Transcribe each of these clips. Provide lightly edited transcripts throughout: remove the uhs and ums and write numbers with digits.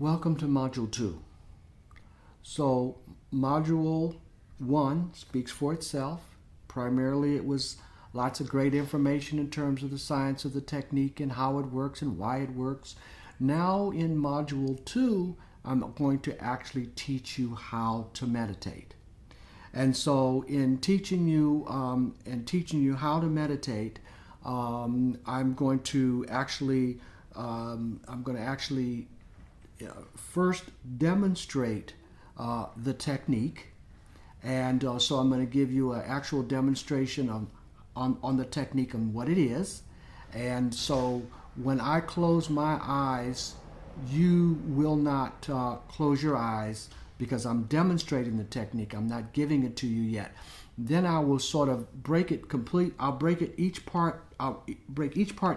Welcome to Module 2. So, Module 1 speaks for itself. Primarily, it was lots of great information in terms of the science of the technique and how it works and why it works. Now, in Module 2, I'm going to actually teach you how to meditate. And so, in teaching you how to meditate, I'm going to actually first demonstrate the technique, and so I'm going to give you an actual demonstration on the technique and what it is. And so when I close my eyes, you will not close your eyes because I'm demonstrating the technique. I'm not giving it to you yet. Then I will sort of break it complete. I'll break each part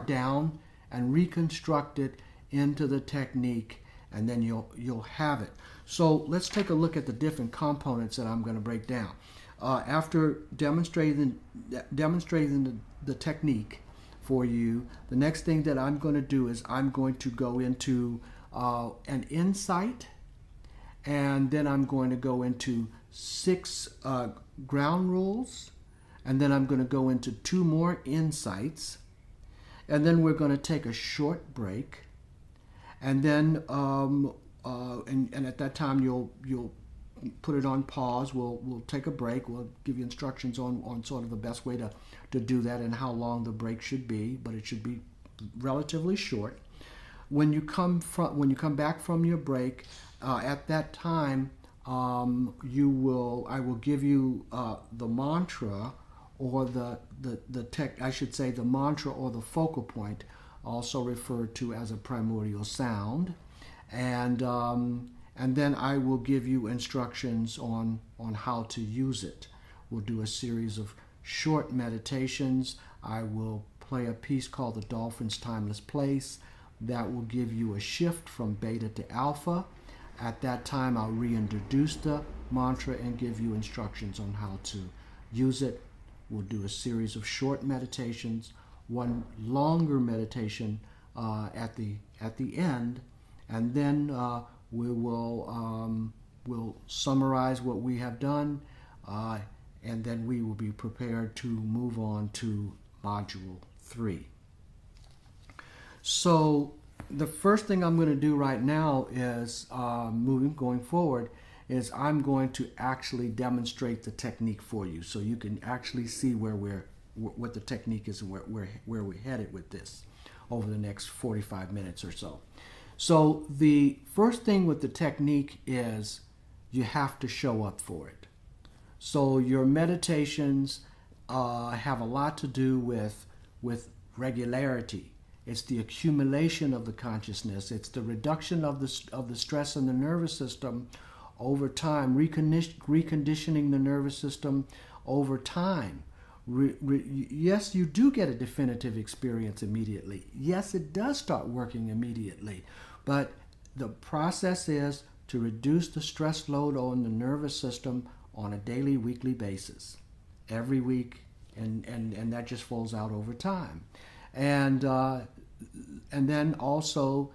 down and reconstruct it into the technique, and then you'll have it. So let's take a look at the different components that I'm going to break down. After demonstrating the technique for you, the next thing that I'm going to do is I'm going to go into an insight, and then I'm going to go into 6 ground rules, and then I'm going to go into 2 more insights, and then we're going to take a short break. And then, and at that time, you'll put it on pause. We'll take a break. We'll give you instructions on sort of the best way to do that and how long the break should be, but it should be relatively short. When you come back from your break, at that time, I will give you the mantra or the mantra or the focal point, also referred to as a primordial sound, and then I will give you instructions on how to use it. We'll do a series of short meditations. I will play a piece called The Dolphin's Timeless Place that will give you a shift from beta to alpha. At that time, I'll reintroduce the mantra and give you instructions on how to use it. We'll do a series of short meditations, one longer meditation at the end, and then we'll summarize what we have done, and then we will be prepared to move on to Module 3. So the first thing I'm going to do right now is going forward is I'm going to actually demonstrate the technique for you, so you can actually see what the technique is and where we're headed with this over the next 45 minutes or so. So the first thing with the technique is you have to show up for it. So your meditations have a lot to do with regularity. It's the accumulation of the consciousness. It's the reduction of the stress in the nervous system over time, reconditioning the nervous system over time. Yes, you do get a definitive experience immediately. Yes, it does start working immediately. But the process is to reduce the stress load on the nervous system on a daily, weekly basis, every week, and that just falls out over time. And then also,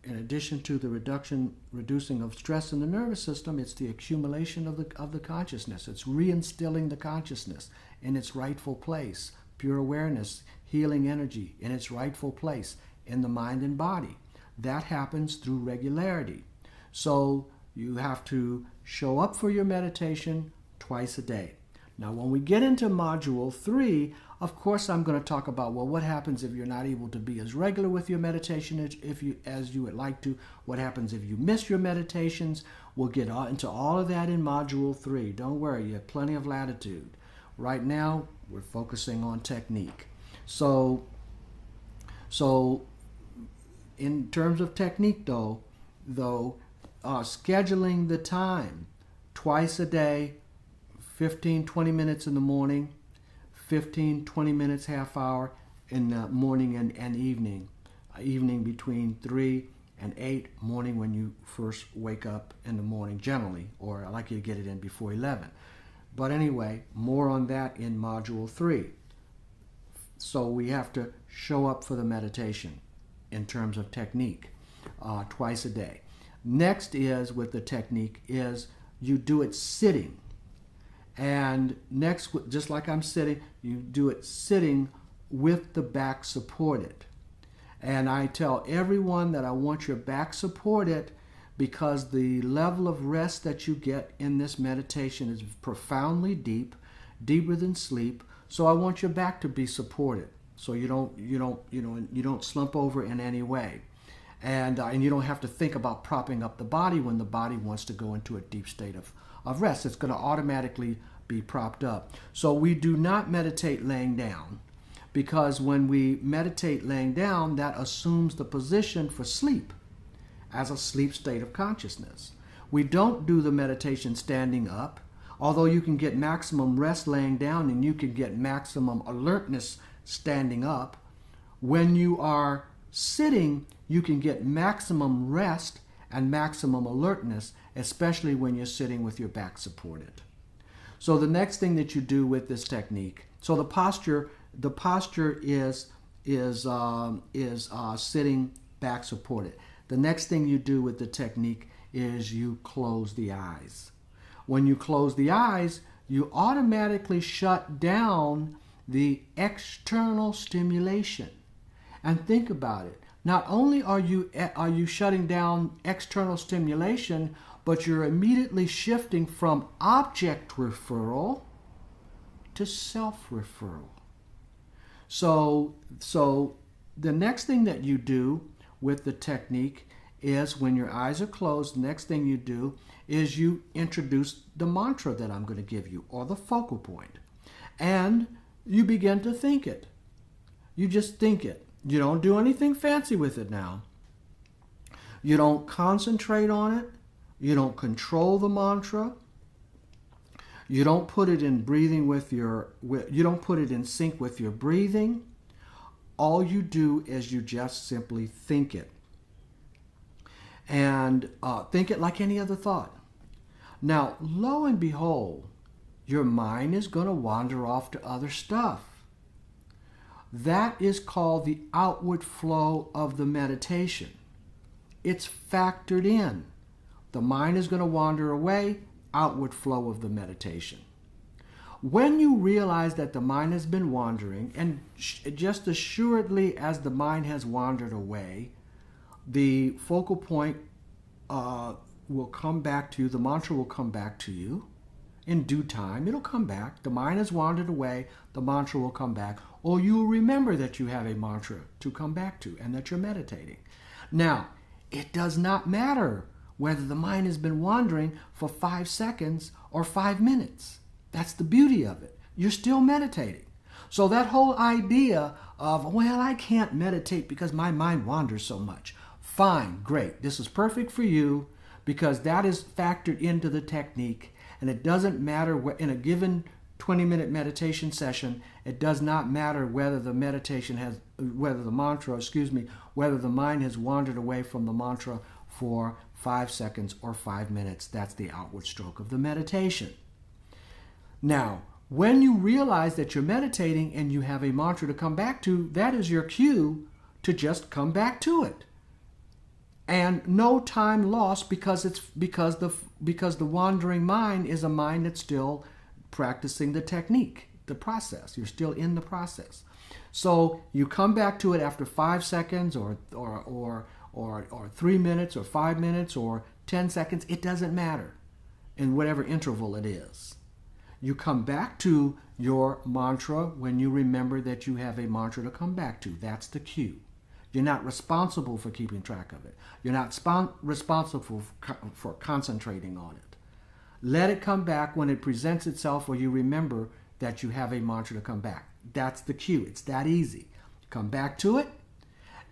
in addition to the reducing of stress in the nervous system, it's the accumulation of the consciousness. It's reinstilling the consciousness in its rightful place, pure awareness, healing energy in its rightful place in the mind and body. That happens through regularity. So you have to show up for your meditation twice a day. Now, when we get into Module 3, of course, I'm going to talk about, well, what happens if you're not able to be as regular with your meditation as you would like to? What happens if you miss your meditations? We'll get into all of that in Module 3. Don't worry, you have plenty of latitude. Right now, we're focusing on technique. So in terms of technique, though, scheduling the time twice a day, 15, 20 minutes in the morning, 15, 20 minutes, half hour in the morning and evening. Evening between 3 and 8, morning when you first wake up in the morning generally, or I like you to get it in before 11. But anyway, more on that in Module 3. So we have to show up for the meditation in terms of technique twice a day. Next is, with the technique, is you do it sitting. And next, just like I'm sitting, you do it sitting with the back supported. And I tell everyone that I want your back supported because the level of rest that you get in this meditation is profoundly deep, deeper than sleep. So I want your back to be supported, so you don't slump over in any way, and you don't have to think about propping up the body when the body wants to go into a deep state of rest. It's going to automatically be propped up. So we do not meditate laying down, because when we meditate laying down, that assumes the position for sleep as a sleep state of consciousness. We don't do the meditation standing up, although you can get maximum rest laying down and you can get maximum alertness standing up. When you are sitting, you can get maximum rest and maximum alertness, especially when you're sitting with your back supported. So the next thing that you do with this technique, so the posture is sitting back supported. The next thing you do with the technique is you close the eyes. When you close the eyes, you automatically shut down the external stimulation. And think about it. Not only are you shutting down external stimulation, but you're immediately shifting from object referral to self-referral. So the next thing that you do with the technique is, when your eyes are closed, the next thing you do is you introduce the mantra that I'm going to give you, or the focal point. And you begin to think it. You just think it. You don't do anything fancy with it now. You don't concentrate on it. You don't control the mantra. You don't put it in breathing you don't put it in sync with your breathing. All you do is you just simply think it. And think it like any other thought. Now, lo and behold, your mind is going to wander off to other stuff. That is called the outward flow of the meditation. It's factored in. The mind is going to wander away, outward flow of the meditation. When you realize that the mind has been wandering, and just assuredly as the mind has wandered away, the focal point will come back to you, the mantra will come back to you. In due time, it'll come back. The mind has wandered away, the mantra will come back, or you'll remember that you have a mantra to come back to and that you're meditating. Now, it does not matter whether the mind has been wandering for 5 seconds or 5 minutes. That's the beauty of it. You're still meditating. So that whole idea of, well, I can't meditate because my mind wanders so much. Fine, great. This is perfect for you because that is factored into the technique. And it doesn't matter in a given 20-minute meditation session, it does not matter whether the mind has wandered away from the mantra for 5 seconds or 5 minutes. That's the outward stroke of the meditation. Now, when you realize that you're meditating and you have a mantra to come back to, that is your cue to just come back to it. And no time lost, because the wandering mind is a mind that's still practicing the technique, the process. You're still in the process. So you come back to it after 5 seconds or 3 minutes or 5 minutes or 10 seconds. It doesn't matter in whatever interval it is. You come back to your mantra when you remember that you have a mantra to come back to. That's the cue. You're not responsible for keeping track of it. You're not responsible for concentrating on it. Let it come back when it presents itself, or you remember that you have a mantra to come back. That's the cue. It's that easy. Come back to it,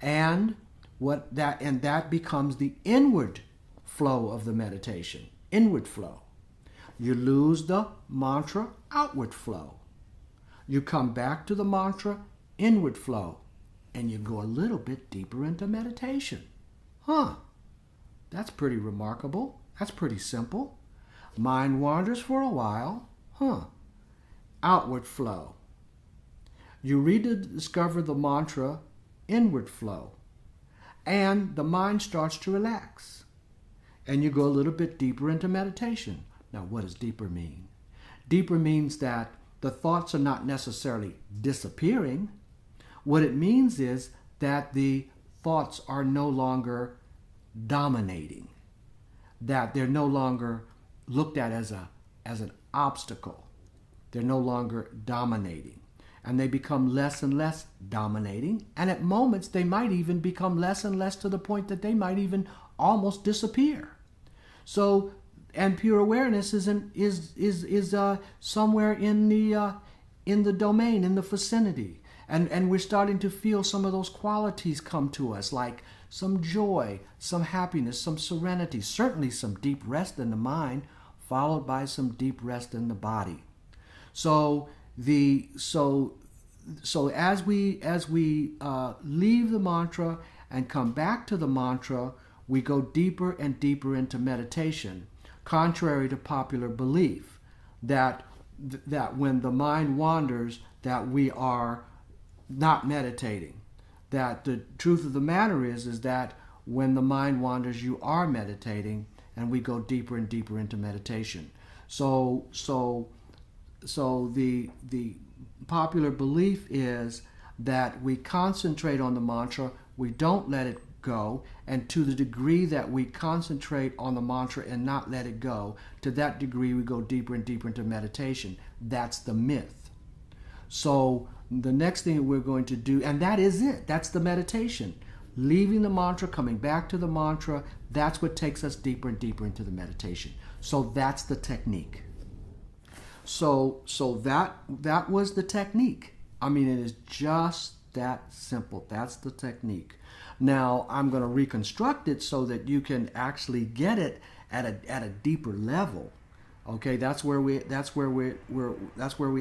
and that becomes the inward flow of the meditation. Inward flow. You lose the mantra, outward flow. You come back to the mantra, inward flow. And you go a little bit deeper into meditation. That's pretty remarkable. That's pretty simple. Mind wanders for a while. Outward flow. You rediscover the mantra, inward flow. And the mind starts to relax. and you go a little bit deeper into meditation. Now, what does deeper mean? Deeper means that the thoughts are not necessarily disappearing. What it means is that the thoughts are no longer dominating, that they're no longer looked at as an obstacle. They're no longer dominating. And they become less and less dominating. And at moments, they might even become less and less to the point that they might even almost disappear. So, and pure awareness is somewhere in the domain, in the vicinity. And we're starting to feel some of those qualities come to us, like some joy, some happiness, some serenity, certainly some deep rest in the mind, followed by some deep rest in the body. So as we leave the mantra and come back to the mantra, we go deeper and deeper into meditation, contrary to popular belief that when the mind wanders, that we are not meditating. That the truth of the matter is that when the mind wanders, you are meditating, and we go deeper and deeper into meditation. So the popular belief is that we concentrate on the mantra, we don't let it go, and to the degree that we concentrate on the mantra and not let it go, to that degree we go deeper and deeper into meditation. That's the myth. So the next thing we're going to do, and that is it, that's the meditation. Leaving the mantra, coming back to the mantra, that's what takes us deeper and deeper into the meditation. So that's the technique. So that was the technique. I mean, it is just that simple. That's the technique. Now I'm going to reconstruct it so that you can actually get it at a deeper level. Okay, that's where we're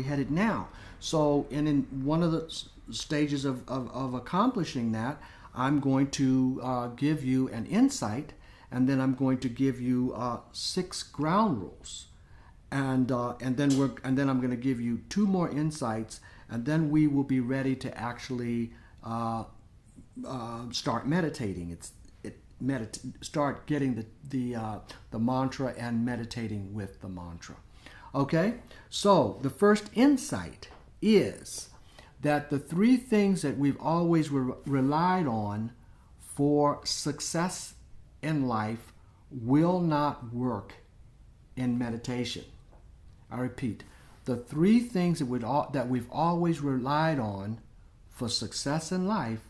headed now. So, in one of the stages of accomplishing that, I'm going to give you an insight, and then I'm going to give you 6 ground rules, and then I'm going to give you 2 more insights, and then we will be ready to actually start meditating. Start getting the mantra and meditating with the mantra. Okay, so the first insight is that the 3 things that we've always relied on for success in life will not work in meditation. I repeat, the 3 things that we've always relied on for success in life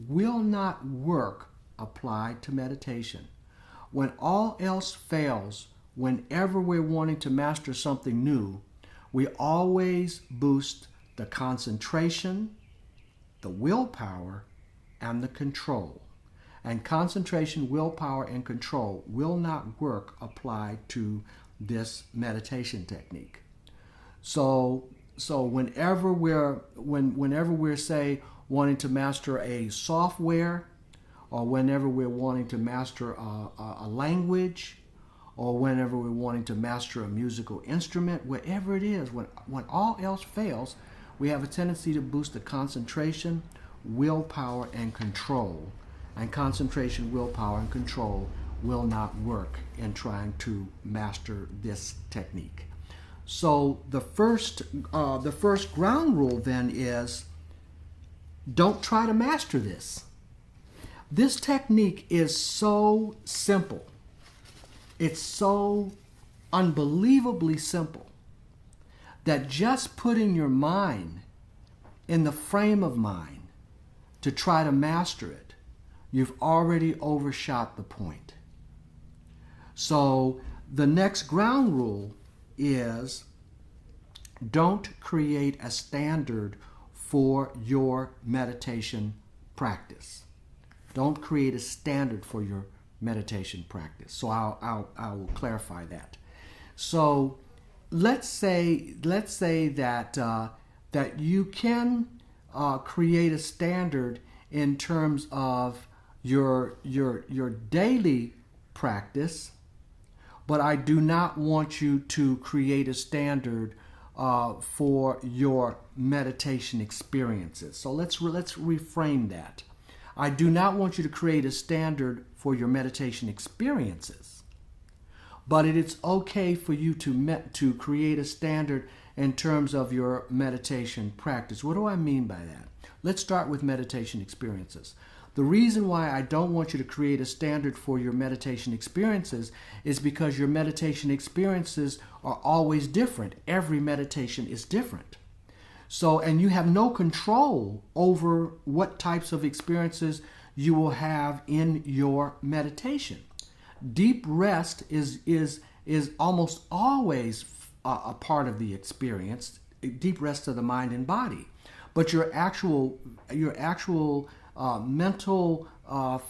will not work applied to meditation. When all else fails, whenever we're wanting to master something new, we always boost the concentration, the willpower, and the control. And concentration, willpower, and control will not work applied to this meditation technique. So whenever we're say wanting to master a software, or whenever we're wanting to master a language, or whenever we're wanting to master a musical instrument, whatever it is, when all else fails, we have a tendency to boost the concentration, willpower, and control. And concentration, willpower, and control will not work in trying to master this technique. So the first ground rule then is, don't try to master this. This technique is so simple. It's so unbelievably simple that just putting your mind in the frame of mind to try to master it, you've already overshot the point. So the next ground rule is, don't create a standard for your meditation practice. Don't create a standard for your meditation practice. So I will clarify that. So let's say that you can create a standard in terms of your daily practice, but I do not want you to create a standard for your meditation experiences. So let's reframe that. I do not want you to create a standard for your meditation experiences, but it's okay for you to create a standard in terms of your meditation practice. What do I mean by that? Let's start with meditation experiences. The reason why I don't want you to create a standard for your meditation experiences is because your meditation experiences are always different. Every meditation is different. So, and you have no control over what types of experiences you will have in your meditation. Deep rest is almost always a part of the experience, deep rest of the mind and body. But your actual mental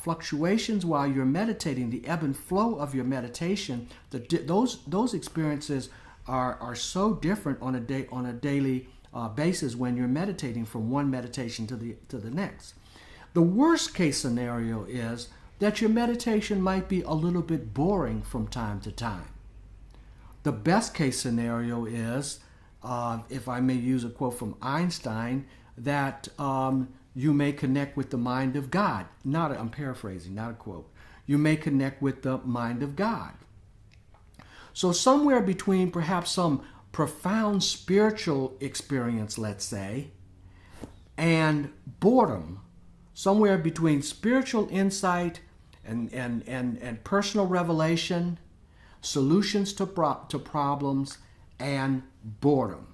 fluctuations while you're meditating, the ebb and flow of your meditation, those experiences are so different on a daily basis when you're meditating from one meditation to the next. The worst case scenario is that your meditation might be a little bit boring from time to time. The best case scenario is, if I may use a quote from Einstein, that you may connect with the mind of God. I'm paraphrasing, not a quote. You may connect with the mind of God. So somewhere between perhaps some profound spiritual experience, let's say, and boredom, somewhere between spiritual insight and personal revelation, solutions to problems, and boredom.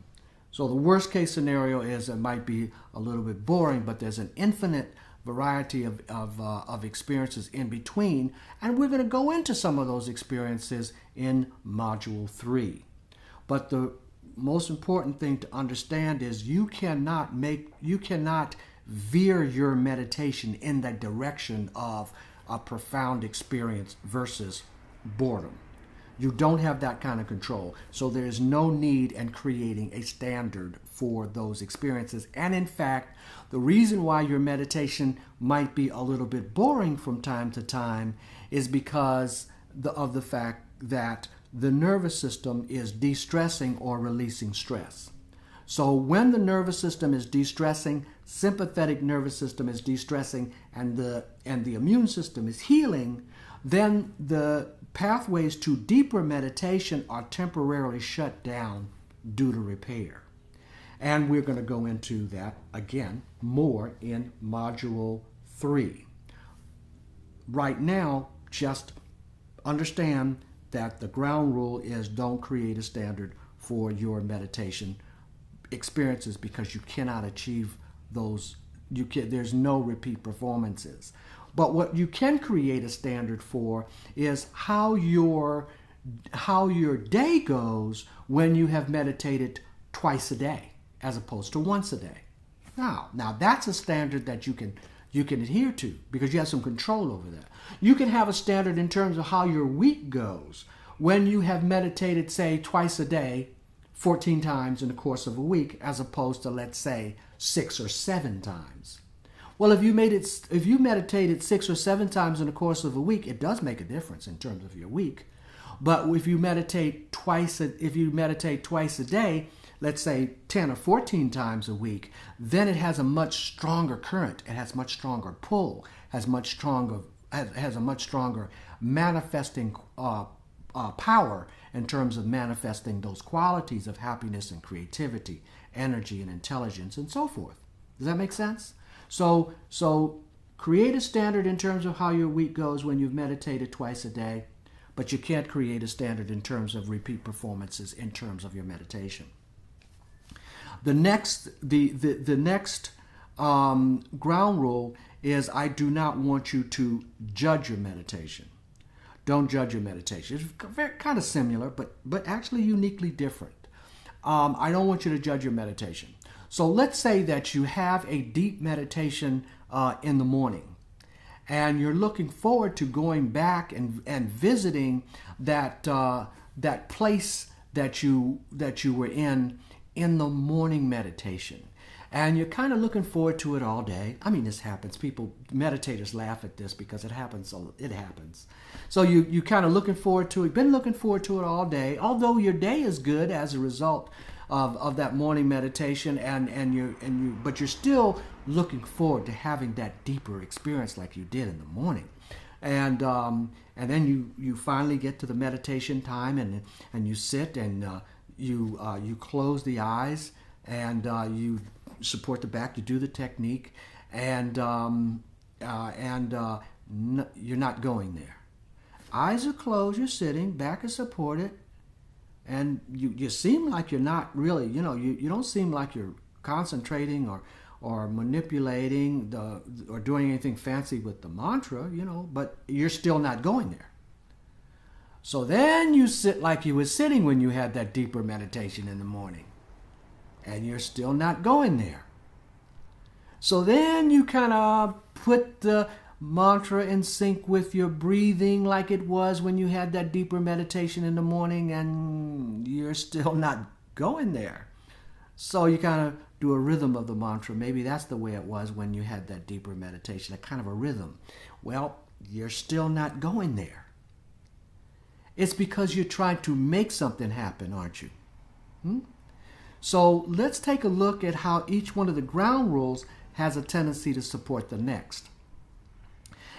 So the worst case scenario is it might be a little bit boring, but there's an infinite variety of experiences in between, and we're going to go into some of those experiences in Module 3. But the most important thing to understand is you cannot veer your meditation in that direction of a profound experience versus boredom. You don't have that kind of control. So there is no need in creating a standard for those experiences. And in fact, the reason why your meditation might be a little bit boring from time to time is because of the fact that the nervous system is de-stressing or releasing stress. So when the nervous system is de-stressing, sympathetic nervous system is de-stressing, and the immune system is healing, then the pathways to deeper meditation are temporarily shut down due to repair. And we're going to go into that again more in Module 3. Right now, just understand that the ground rule is don't create a standard for your meditation experiences because you cannot achieve those. There's no repeat performances. But what you can create a standard for is how your day goes when you have meditated twice a day as opposed to once a day. Now that's a standard that you can adhere to because you have some control over that. You can have a standard in terms of how your week goes when you have meditated, say, twice a day, 14 times in the course of a week, as opposed to, let's say, 6 or 7 times. Well, if you meditated 6 or 7 times in the course of a week, it does make a difference in terms of your week. But if you meditate twice a day, let's say 10 or 14 times a week, then it has a much stronger current. It has much stronger pull. Has a much stronger manifesting power in terms of manifesting those qualities of happiness and creativity, energy and intelligence, and so forth. Does that make sense? So create a standard in terms of how your week goes when you've meditated twice a day, but you can't create a standard in terms of repeat performances in terms of your meditation. The next ground rule is I do not want you to judge your meditation. Don't judge your meditation. It's kind of similar, but actually uniquely different. I don't want you to judge your meditation. So let's say that you have a deep meditation in the morning, and you're looking forward to going back and visiting that place that you were in the morning meditation. And you're kind of looking forward to it all day. I mean, this happens. Meditators laugh at this because it happens. It happens. So you kind of looking forward to it, been looking forward to it all day, although your day is good as a result of that morning meditation, but you're still looking forward to having that deeper experience like you did in the morning. And then you finally get to the meditation time, and you sit, and you close the eyes, and you support the back. You do the technique, and you're not going there. Eyes are closed. You're sitting. Back is supported, and you seem like you're not really. You don't seem like you're concentrating or manipulating or doing anything fancy with the mantra, but you're still not going there. So then you sit like you were sitting when you had that deeper meditation in the morning, and you're still not going there. So then you kind of put the mantra in sync with your breathing like it was when you had that deeper meditation in the morning, and you're still not going there. So you kind of do a rhythm of the mantra. Maybe that's the way it was when you had that deeper meditation, a kind of a rhythm. Well, you're still not going there. It's because you're trying to make something happen, aren't you? So let's take a look at how each one of the ground rules has a tendency to support the next.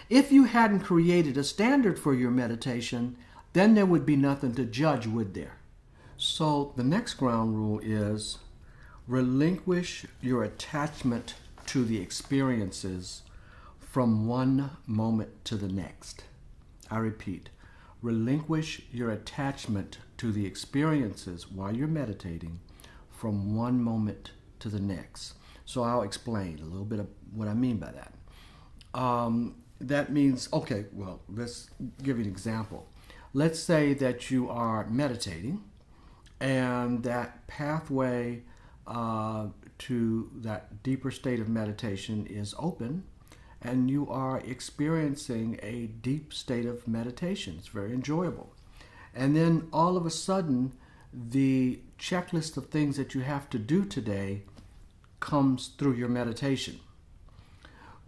If you hadn't created a standard for your meditation, then there would be nothing to judge, would there? So the next ground rule is relinquish your attachment to the experiences from one moment to the next. I repeat, relinquish your attachment to the experiences while you're meditating from one moment to the next. So I'll explain a little bit of what I mean by that. That means, okay, well, let's give you an example. Let's say that you are meditating, and that pathway to that deeper state of meditation is open, and you are experiencing a deep state of meditation. It's very enjoyable. And then all of a sudden, the checklist of things that you have to do today comes through your meditation.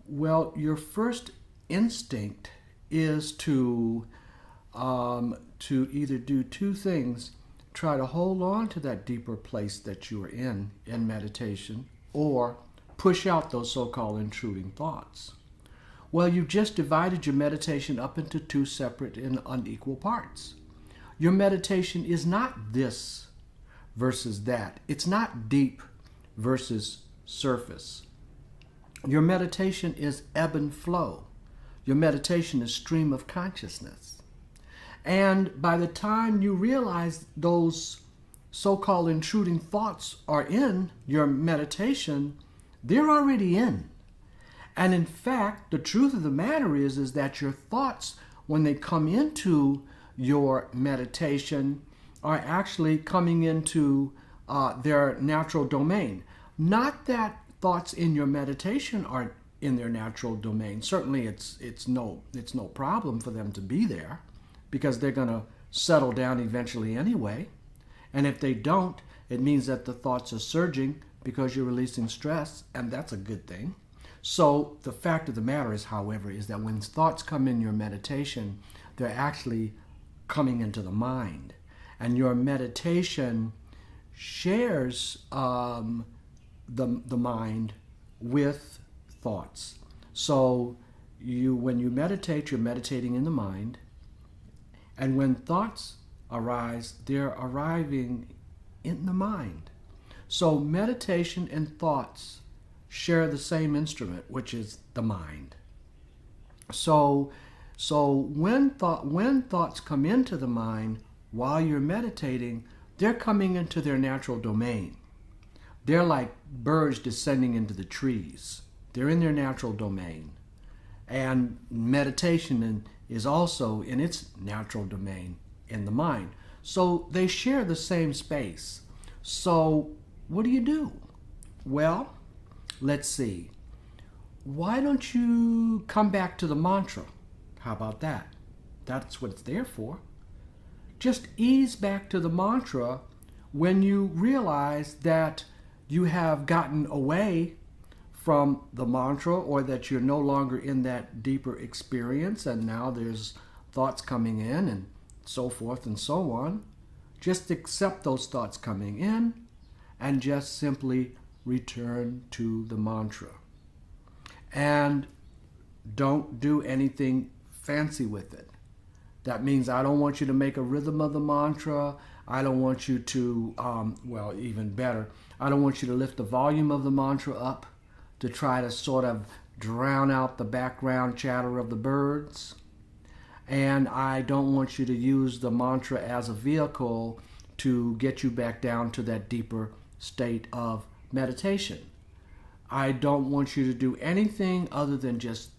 Well, your first instinct is to either do two things: try to hold on to that deeper place that you are in meditation, or push out those so-called intruding thoughts. Well, you've just divided your meditation up into two separate and unequal parts. Your meditation is not this versus that. It's not deep versus surface. Your meditation is ebb and flow. Your meditation is stream of consciousness. And by the time you realize those so-called intruding thoughts are in your meditation, they're already in. And in fact, the truth of the matter is that your thoughts, when they come into your meditation, are actually coming into their natural domain. Not that thoughts in your meditation are in their natural domain. Certainly it's no problem for them to be there, because they're going to settle down eventually anyway. And if they don't, it means that the thoughts are surging because you're releasing stress, and that's a good thing. So the fact of the matter is, however, is that when thoughts come in your meditation, they're actually coming into the mind. And your meditation shares the mind with thoughts. So when you meditate, you're meditating in the mind. And when thoughts arise, they're arriving in the mind. So meditation and thoughts share the same instrument, which is the mind. So when thoughts come into the mind while you're meditating, they're coming into their natural domain. They're like birds descending into the trees. They're in their natural domain. And meditation is also in its natural domain in the mind. So they share the same space. So what do? Well, let's see. Why don't you come back to the mantra? How about that? That's what it's there for. Just ease back to the mantra when you realize that you have gotten away from the mantra, or that you're no longer in that deeper experience, and now there's thoughts coming in and so forth and so on. Just accept those thoughts coming in and just simply return to the mantra. And don't do anything fancy with it. That means I don't want you to make a rhythm of the mantra. I don't want you to, well, even better, I don't want you to lift the volume of the mantra up to try to sort of drown out the background chatter of the birds. And I don't want you to use the mantra as a vehicle to get you back down to that deeper state of meditation. I don't want you to do anything other than just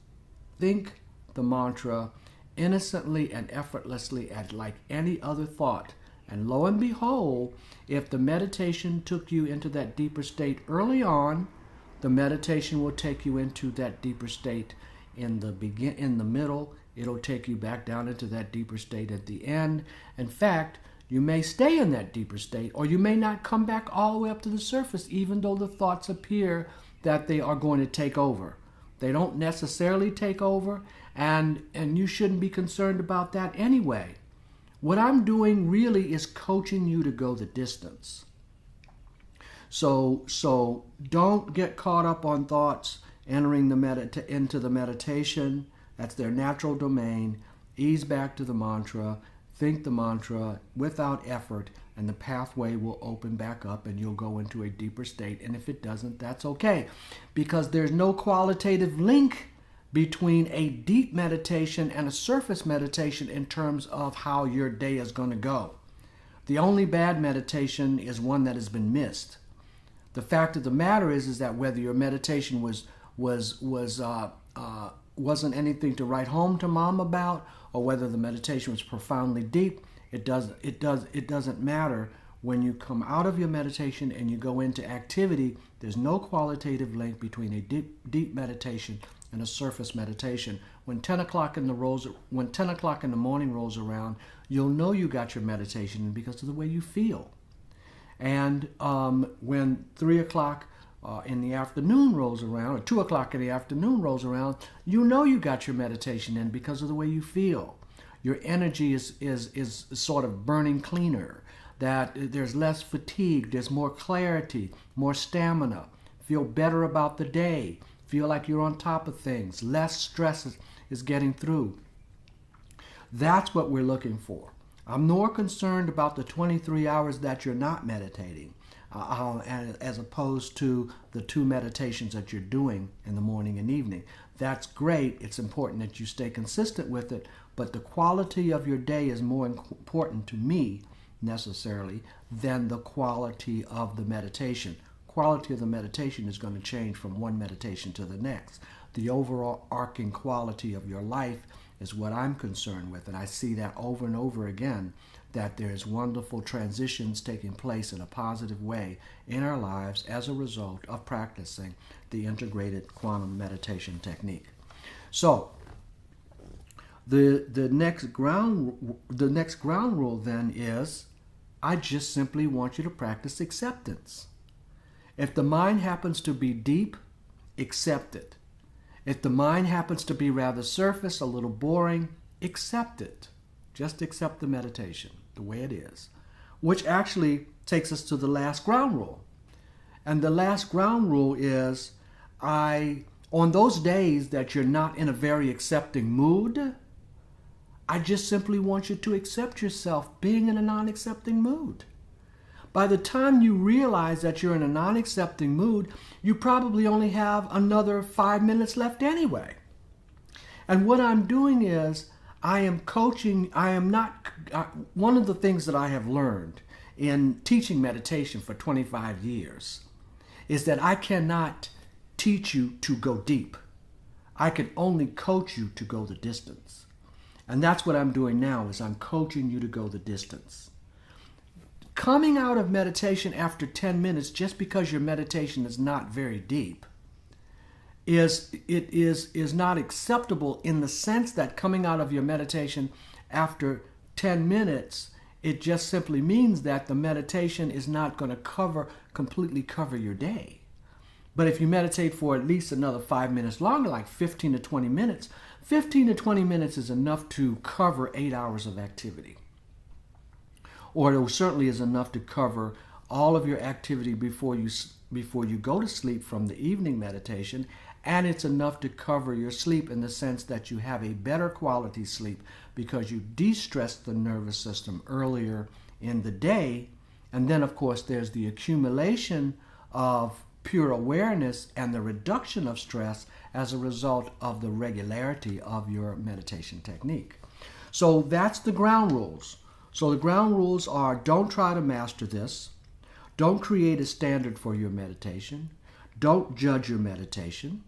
think the mantra innocently and effortlessly as like any other thought. And lo and behold, if the meditation took you into that deeper state early on, the meditation will take you into that deeper state in the middle. It'll take you back down into that deeper state at the end. In fact, you may stay in that deeper state, or you may not come back all the way up to the surface, even though the thoughts appear that they are going to take over. They don't necessarily take over, and you shouldn't be concerned about that anyway. What I'm doing really is coaching you to go the distance. So don't get caught up on thoughts entering into the meditation. That's their natural domain. Ease back to the mantra. Think the mantra without effort, and the pathway will open back up and you'll go into a deeper state. And if it doesn't, that's okay, because there's no qualitative link between a deep meditation and a surface meditation in terms of how your day is going to go. The only bad meditation is one that has been missed. The fact of the matter is that whether your meditation wasn't anything to write home to mom about, or whether the meditation was profoundly deep, it doesn't matter. When you come out of your meditation and you go into activity, there's no qualitative link between a deep meditation and a surface meditation. When 10 o'clock in the morning rolls around, you'll know you got your meditation in because of the way you feel. And when 3 o'clock in the afternoon rolls around, or 2 o'clock in the afternoon rolls around, you know you got your meditation in because of the way you feel. Your energy is sort of burning cleaner, that there's less fatigue, there's more clarity, more stamina, feel better about the day, feel like you're on top of things, less stress is getting through. That's what we're looking for. I'm more concerned about the 23 hours that you're not meditating, as opposed to the 2 meditations that you're doing in the morning and evening. That's great. It's important that you stay consistent with it, but the quality of your day is more important to me, necessarily, than the quality of the meditation. Quality of the meditation is going to change from one meditation to the next. The overall arcing quality of your life is what I'm concerned with, and I see that over and over again, that there's wonderful transitions taking place in a positive way in our lives as a result of practicing the integrated quantum meditation technique. So the next ground rule then is, I just simply want you to practice acceptance. If the mind happens to be deep, accept it. If the mind happens to be rather surface, a little boring, accept it. Just accept the meditation the way it is, which actually takes us to the last ground rule. And the last ground rule is, on those days that you're not in a very accepting mood, I just simply want you to accept yourself being in a non-accepting mood. By the time you realize that you're in a non-accepting mood, you probably only have another 5 minutes left anyway. And what I'm doing is, I am coaching. One of the things that I have learned in teaching meditation for 25 years is that I cannot teach you to go deep. I can only coach you to go the distance. And that's what I'm doing now, is I'm coaching you to go the distance. Coming out of meditation after 10 minutes, just because your meditation is not very deep, is not acceptable, in the sense that coming out of your meditation after 10 minutes, it just simply means that the meditation is not going to completely cover your day. But if you meditate for at least another 5 minutes longer, like 15 to 20 minutes, 15 to 20 minutes is enough to cover 8 hours of activity. Or it certainly is enough to cover all of your activity before you go to sleep from the evening meditation, and it's enough to cover your sleep in the sense that you have a better quality sleep because you de-stress the nervous system earlier in the day. And then, of course, there's the accumulation of pure awareness and the reduction of stress as a result of the regularity of your meditation technique. So that's the ground rules. So the ground rules are: don't try to master this. Don't create a standard for your meditation. Don't judge your meditation.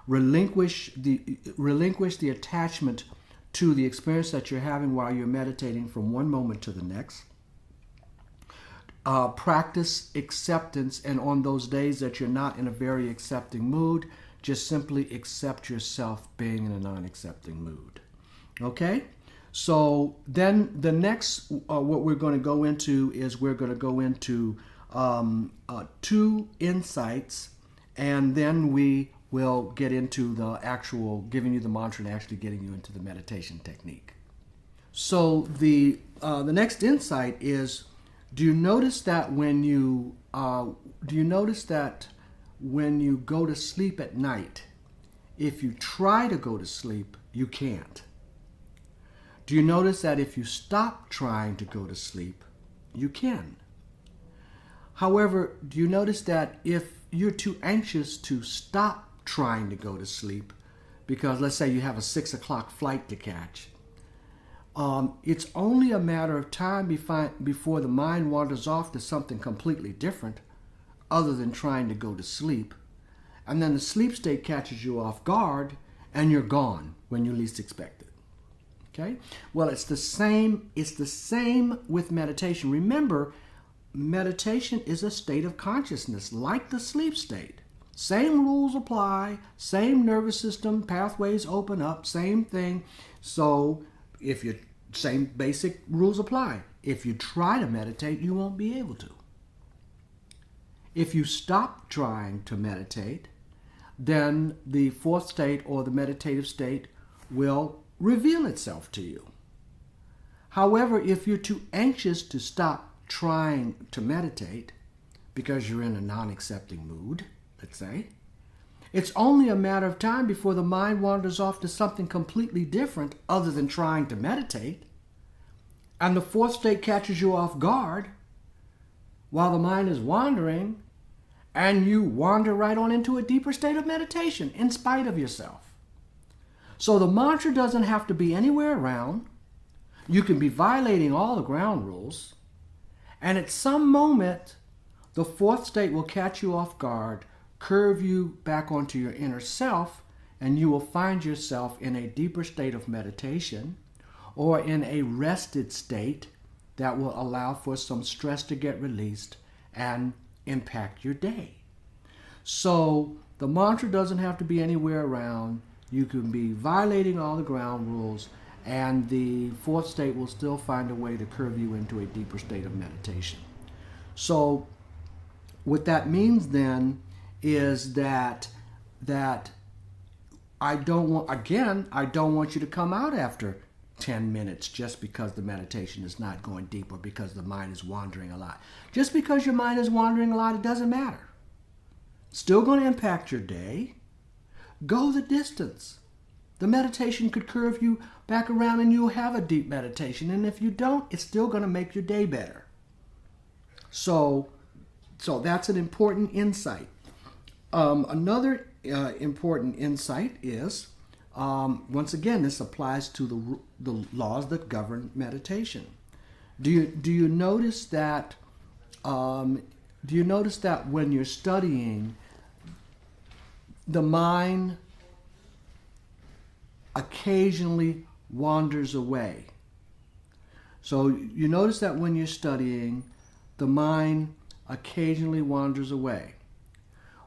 Relinquish the attachment to the experience that you're having while you're meditating from one moment to the next. Practice acceptance, and on those days that you're not in a very accepting mood, just simply accept yourself being in a non-accepting mood. Okay? So then the next, what we're going to go into is we're going to go into 2 insights, and then we will get into the actual giving you the mantra and actually getting you into the meditation technique. So the next insight is: do you notice that when you go to sleep at night, if you try to go to sleep, you can't? Do you notice that if you stop trying to go to sleep, you can? However, do you notice that if you're too anxious to stop trying to go to sleep, because let's say you have a 6 o'clock flight to catch, it's only a matter of time before the mind wanders off to something completely different other than trying to go to sleep. And then the sleep state catches you off guard and you're gone when you least expect it. Okay? Well, it's the same with meditation. Remember, meditation is a state of consciousness like the sleep state. Same rules apply, same nervous system pathways open up, same thing. So same basic rules apply. If you try to meditate, you won't be able to. If you stop trying to meditate, then the 4th state or the meditative state will reveal itself to you. However, if you're too anxious to stop trying to meditate because you're in a non-accepting mood, let's say, it's only a matter of time before the mind wanders off to something completely different other than trying to meditate. And the 4th state catches you off guard while the mind is wandering, and you wander right on into a deeper state of meditation in spite of yourself. So the mantra doesn't have to be anywhere around. You can be violating all the ground rules, and at some moment, the 4th state will catch you off guard, curve you back onto your inner self, and you will find yourself in a deeper state of meditation or in a rested state that will allow for some stress to get released and impact your day. So the mantra doesn't have to be anywhere around. You can be violating all the ground rules, and the 4th state will still find a way to curve you into a deeper state of meditation. So what that means then is that I don't want you to come out after 10 minutes just because the meditation is not going deep or because the mind is wandering a lot. Just because your mind is wandering a lot, it doesn't matter. Still going to impact your day. Go the distance. The meditation could curve you back around and you'll have a deep meditation. And if you don't, it's still going to make your day better. So that's an important insight. Another important insight is, once again, this applies to the laws that govern meditation. Do you notice that? Do you notice that when you're studying, the mind occasionally wanders away? So you notice that when you're studying, the mind occasionally wanders away.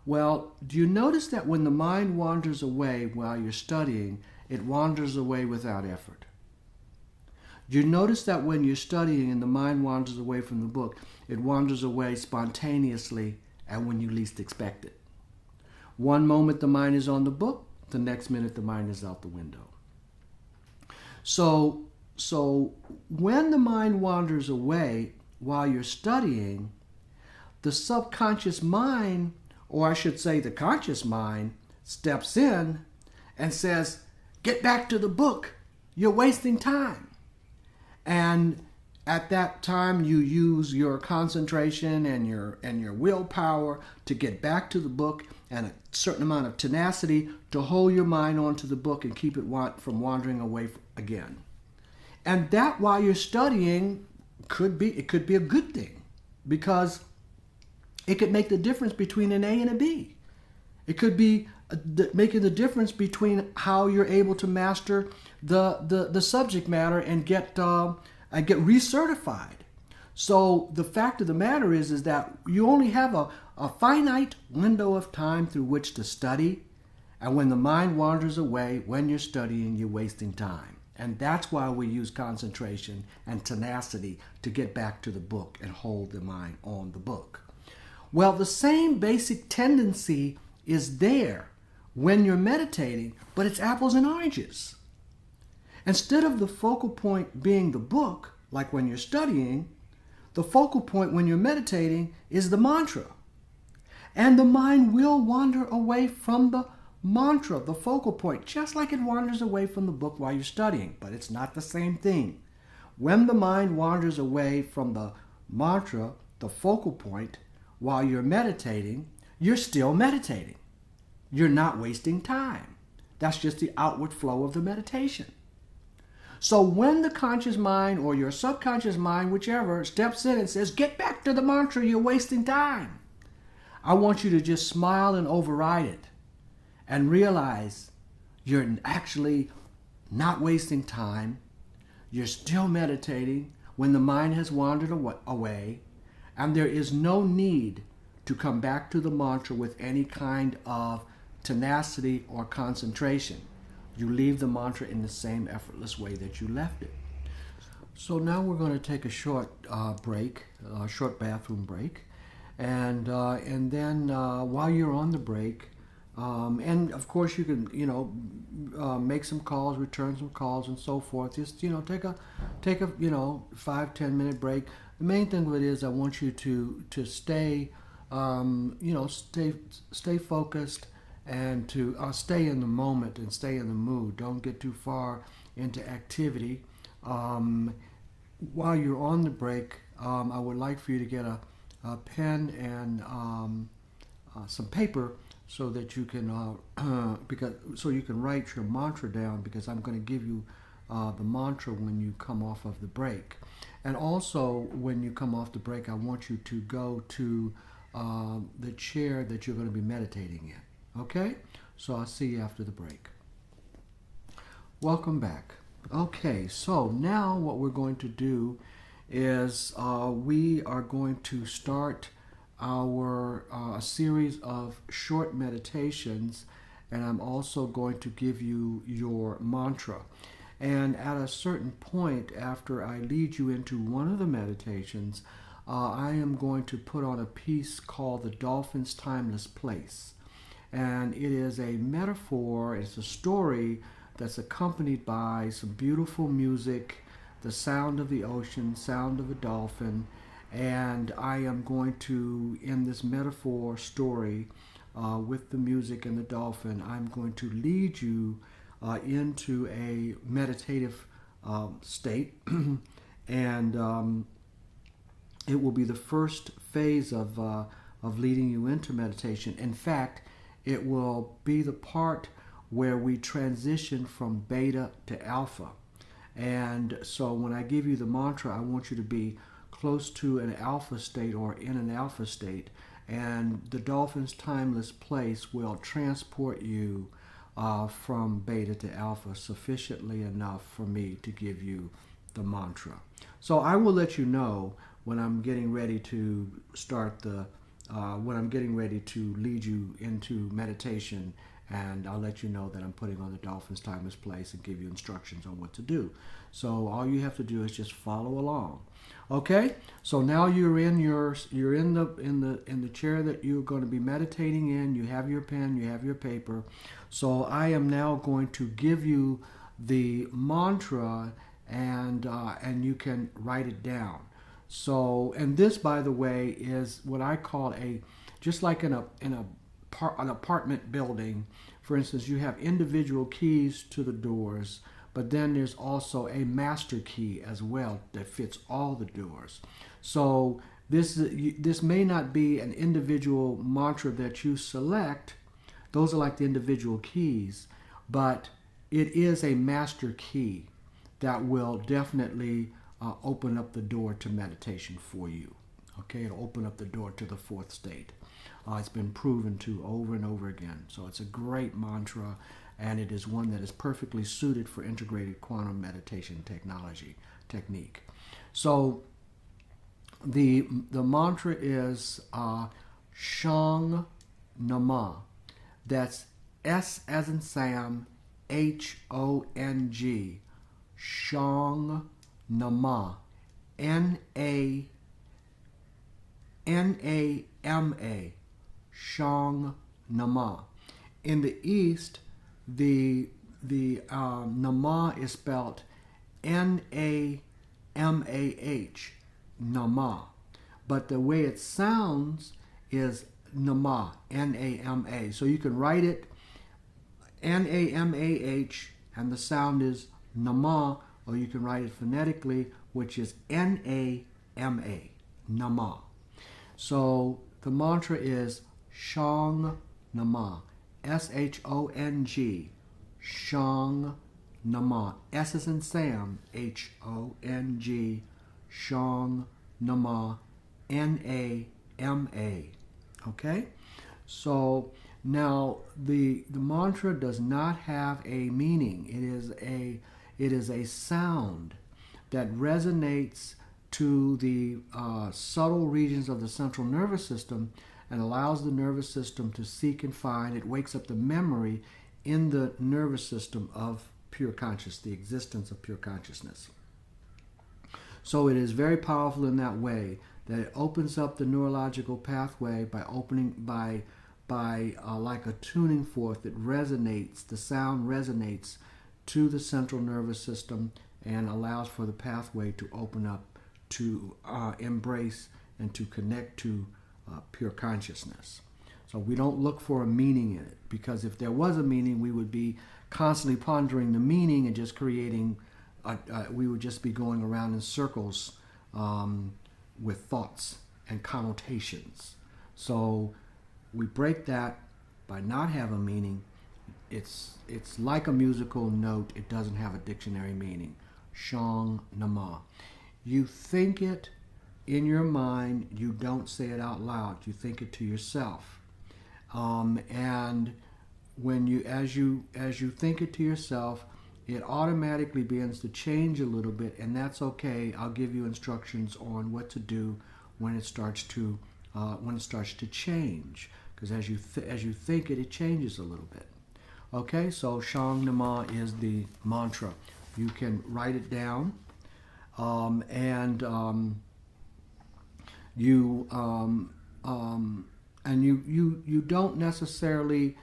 Well, do you notice that when the mind wanders away while you're studying, it wanders away without effort? Do you notice that when you're studying and the mind wanders away from the book, it wanders away spontaneously and when you least expect it? One moment the mind is on the book, the next minute the mind is out the window. So when the mind wanders away while you're studying, the subconscious mind, or I should say the conscious mind, steps in and says, "Get back to the book. You're wasting time." And at that time, you use your concentration and your willpower to get back to the book, and a certain amount of tenacity to hold your mind onto the book and keep it from wandering away again. And that, while you're studying, could be a good thing, because it could make the difference between an A and a B. It could be making the difference between how you're able to master the subject matter and get recertified. So the fact of the matter is that you only have a finite window of time through which to study, and when the mind wanders away, when you're studying, you're wasting time. And that's why we use concentration and tenacity to get back to the book and hold the mind on the book. Well, the same basic tendency is there when you're meditating, but it's apples and oranges. Instead of the focal point being the book, like when you're studying, the focal point when you're meditating is the mantra. And the mind will wander away from the mantra, the focal point, just like it wanders away from the book while you're studying, but it's not the same thing. When the mind wanders away from the mantra, the focal point, while you're meditating, you're still meditating. You're not wasting time. That's just the outward flow of the meditation. So when the conscious mind or your subconscious mind, whichever, steps in and says, "Get back to the mantra, you're wasting time," I want you to just smile and override it and realize you're actually not wasting time. You're still meditating when the mind has wandered away, and there is no need to come back to the mantra with any kind of tenacity or concentration. You leave the mantra in the same effortless way that you left it. So now we're going to take a short break, a short bathroom break, and then while you're on the break, and of course you can make some calls, return some calls, and so forth. Just take a 5-10 minute break. The main thing of it is I want you to stay stay focused, and to stay in the moment and stay in the mood. Don't get too far into activity. While you're on the break, I would like for you to get a pen and some paper so that you can so you can write your mantra down, because I'm going to give you the mantra when you come off of the break. And also, when you come off the break, I want you to go to the chair that you're going to be meditating in. Okay? So I'll see you after the break. Welcome back. Okay, so now what we're going to do is we are going to start our series of short meditations, and I'm also going to give you your mantra. And at a certain point, after I lead you into one of the meditations, I am going to put on a piece called The Dolphin's Timeless Place. And it is a metaphor, it's a story that's accompanied by some beautiful music, the sound of the ocean, sound of a dolphin. And I am going to, in this metaphor story, with the music and the dolphin, I'm going to lead you into a meditative state. And it will be the first phase of leading you into meditation. In fact, it will be the part where we transition from beta to alpha. And so when I give you the mantra, I want you to be close to an alpha state or in an alpha state. And the dolphin's timeless place will transport you from beta to alpha sufficiently enough for me to give you the mantra. So I will let you know when I'm getting ready to start when I'm getting ready to lead you into meditation, and I'll let you know that I'm putting on the dolphin's timeless place and give you instructions on what to do. So all you have to do is just follow along. Okay? So now you're in the chair that you're going to be meditating in. You have your pen, you have your paper. So I am now going to give you the mantra, and you can write it down. So, and this, by the way, is what I call just like in an apartment building For instance, you have individual keys to the doors, but then there's also a master key as well that fits all the doors. So this may not be an individual mantra that you select. Those are like the individual keys, but it is a master key that will definitely open up the door to meditation for you. Okay, it'll open up the door to the fourth state. It's been proven to over and over again. So it's a great mantra, and it is one that is perfectly suited for integrated quantum meditation technique. So the mantra is Shang Nama. That's S as in Sam, H-O-N-G. Shang Nama. N-A-M-A. Shang Nama. In the East, the Nama is spelled N-A-M-A-H. Nama. But the way it sounds is Nama. N-A-M-A. So you can write it N-A-M-A-H and the sound is Nama, or you can write it phonetically, which is N-A-M-A. Nama. So the mantra is Shang Nama. S-H-O-N-G. Shang Nama. S as in Sam. H-O-N-G. Shang Nama. N-A-M-A. Okay? So now the mantra does not have a meaning. It is a sound that resonates to the subtle regions of the central nervous system and allows the nervous system to seek and find. It wakes up the memory in the nervous system of pure consciousness, the existence of pure consciousness. So it is very powerful in that way, that it opens up the neurological pathway by like a tuning fork that resonates, the sound resonates to the central nervous system and allows for the pathway to open up to embrace and to connect to pure consciousness. So we don't look for a meaning in it, because if there was a meaning, we would be constantly pondering the meaning and just creating, we would just be going around in circles with thoughts and connotations. So we break that by not having a meaning. It's like a musical note. It doesn't have a dictionary meaning. Shang Nama. You think it in your mind. You don't say it out loud. You think it to yourself. And when as you think it to yourself, it automatically begins to change a little bit, and that's okay. I'll give you instructions on what to do when it starts to change, because as you think it, it changes a little bit. Okay, so Shang Nama is the mantra. You can write it down, and you don't necessarily,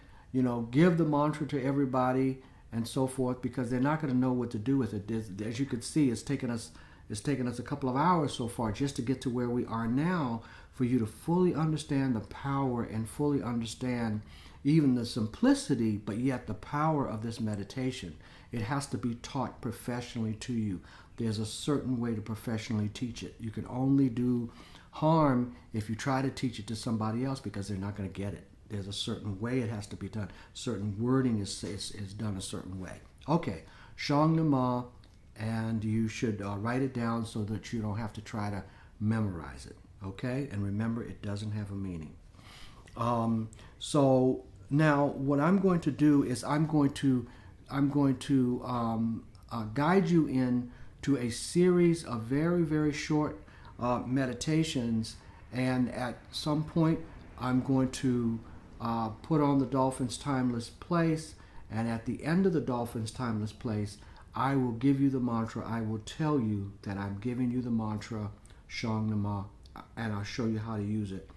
give the mantra to everybody and so forth, because they're not going to know what to do with it. As you can see, it's taken us a couple of hours so far just to get to where we are now, for you to fully understand the power and fully understand even the simplicity, but yet the power of this meditation. It has to be taught professionally to you. There's a certain way to professionally teach it. You can only do harm if you try to teach it to somebody else, because they're not going to get it. There's a certain way it has to be done. Certain wording is done a certain way. Okay, Shang Nama, and you should write it down so that you don't have to try to memorize it. Okay, and remember, it doesn't have a meaning. So now what I'm going to do is I'm going to guide you in to a series of very, very short meditations, and at some point I'm going to put on the Dolphin's Timeless Place, and at the end of the Dolphin's Timeless Place, I will give you the mantra. I will tell you that I'm giving you the mantra Shang Nama, and I'll show you how to use it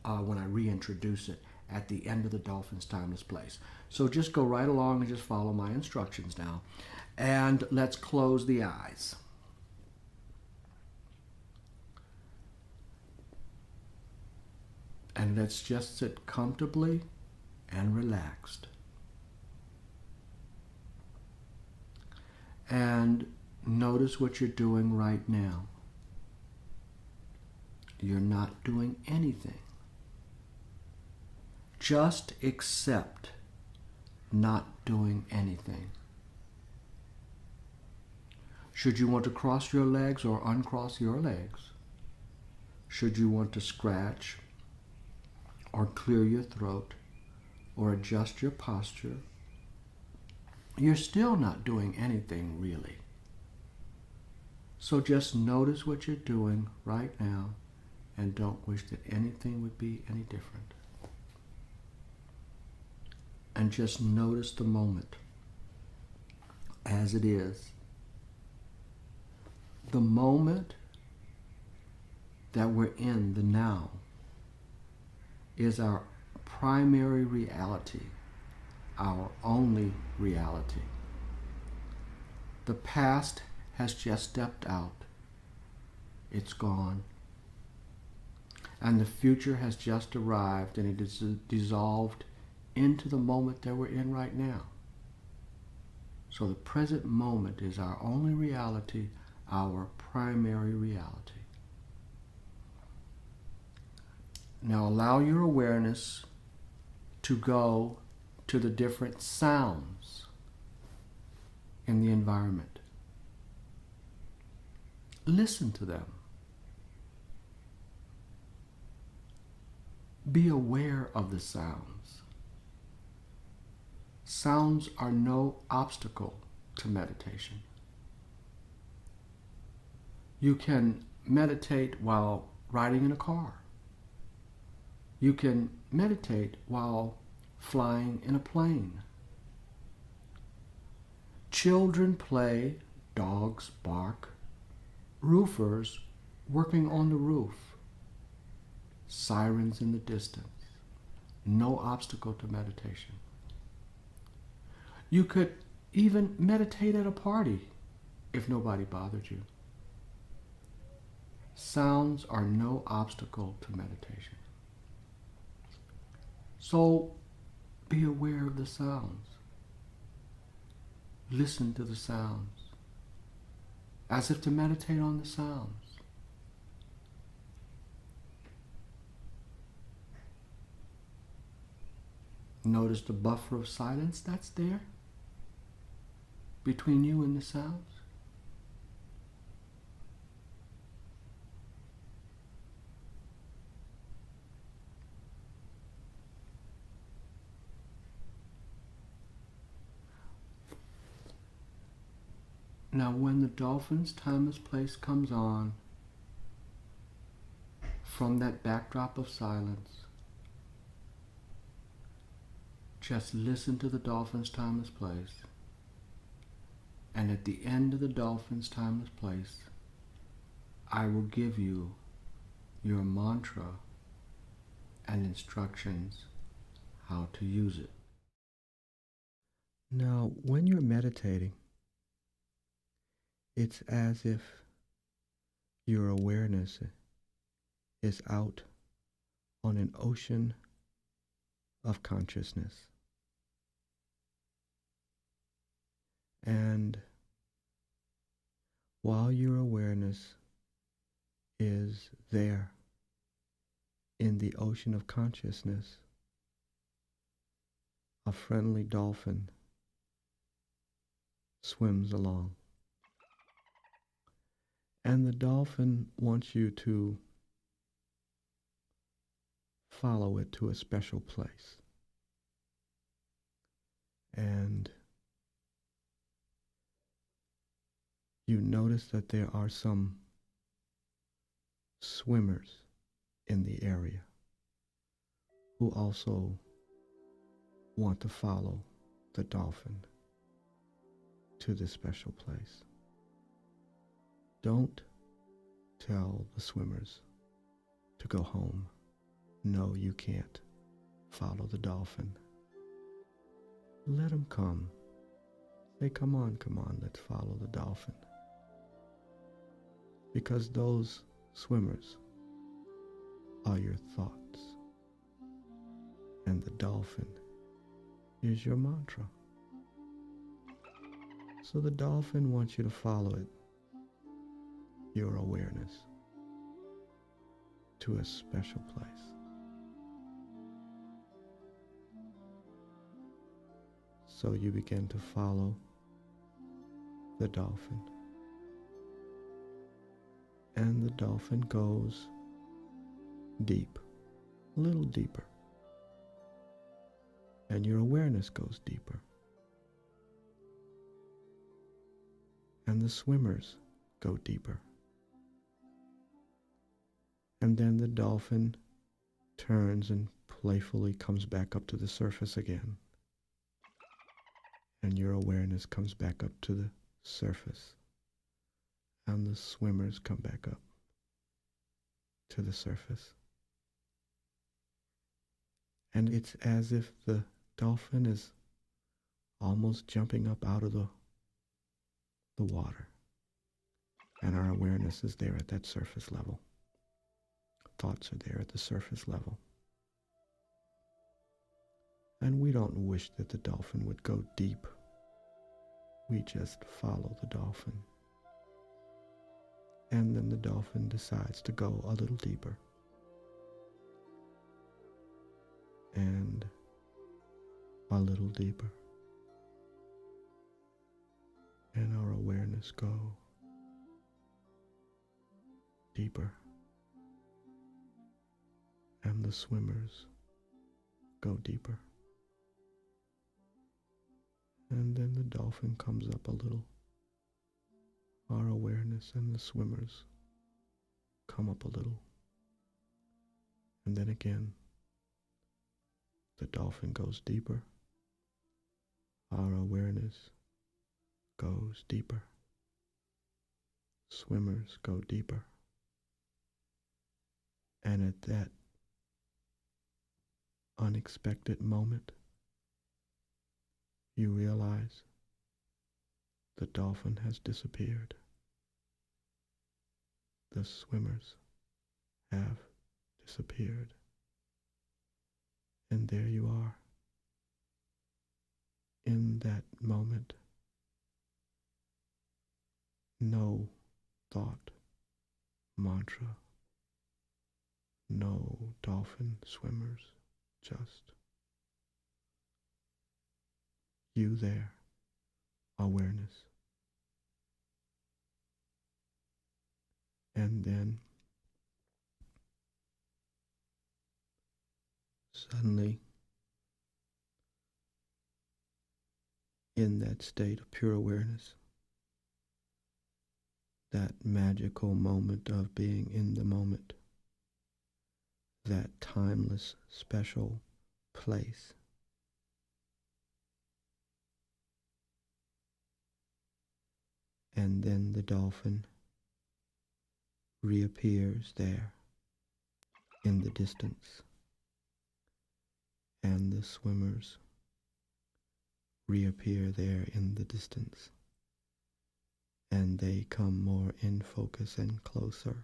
when I reintroduce it at the end of the Dolphin's Timeless Place. So just go right along and just follow my instructions now. And let's close the eyes. And let's just sit comfortably and relaxed. And notice what you're doing right now. You're not doing anything. Just accept not doing anything. Should you want to cross your legs or uncross your legs? Should you want to scratch or clear your throat or adjust your posture? You're still not doing anything really. So just notice what you're doing right now and don't wish that anything would be any different. And just notice the moment as it is. The moment that we're in, the now, is our primary reality, our only reality. The past has just stepped out. It's gone. And the future has just arrived, and it is dissolved into the moment that we're in right now. So the present moment is our only reality, our primary reality. Now allow your awareness to go to the different sounds in the environment. Listen to them. Be aware of the sounds. Sounds are no obstacle to meditation. You can meditate while riding in a car. You can meditate while flying in a plane. Children play, dogs bark, roofers working on the roof, sirens in the distance. No obstacle to meditation. You could even meditate at a party if nobody bothered you. Sounds are no obstacle to meditation. So be aware of the sounds. Listen to the sounds as if to meditate on the sounds. Notice the buffer of silence that's there between you and the sounds. Now when the dolphin's timeless place comes on, from that backdrop of silence, just listen to the dolphin's timeless place. And at the end of the dolphin's timeless place, I will give you your mantra and instructions how to use it. Now, when you're meditating, it's as if your awareness is out on an ocean of consciousness. And while your awareness is there in the ocean of consciousness, a friendly dolphin swims along. And the dolphin wants you to follow it to a special place. And you notice that there are some swimmers in the area who also want to follow the dolphin to this special place. Don't tell the swimmers to go home. No, you can't follow the dolphin. Let them come. Say, come on, let's follow the dolphin. Because those swimmers are your thoughts. And the dolphin is your mantra. So the dolphin wants you to follow it, your awareness, to a special place. So you begin to follow the dolphin. And the dolphin goes deep, a little deeper. And your awareness goes deeper. And the swimmers go deeper. And then the dolphin turns and playfully comes back up to the surface again. And your awareness comes back up to the surface. And the swimmers come back up to the surface. And it's as if the dolphin is almost jumping up out of the water. And our awareness is there at that surface level. Thoughts are there at the surface level. And we don't wish that the dolphin would go deep. We just follow the dolphin. And then the dolphin decides to go a little deeper. And a little deeper. And our awareness go deeper. And the swimmers go deeper. And then the dolphin comes up a little. Our awareness and the swimmers come up a little. And then again, the dolphin goes deeper. Our awareness goes deeper. Swimmers go deeper. And at that unexpected moment, you realize the dolphin has disappeared. The swimmers have disappeared. And there you are, in that moment. No thought, mantra, no dolphin swimmers, just you there, awareness. And then suddenly, in that state of pure awareness, that magical moment of being in the moment, that timeless, special place, and then the dolphin reappears there in the distance, and the swimmers reappear there in the distance, and they come more in focus and closer,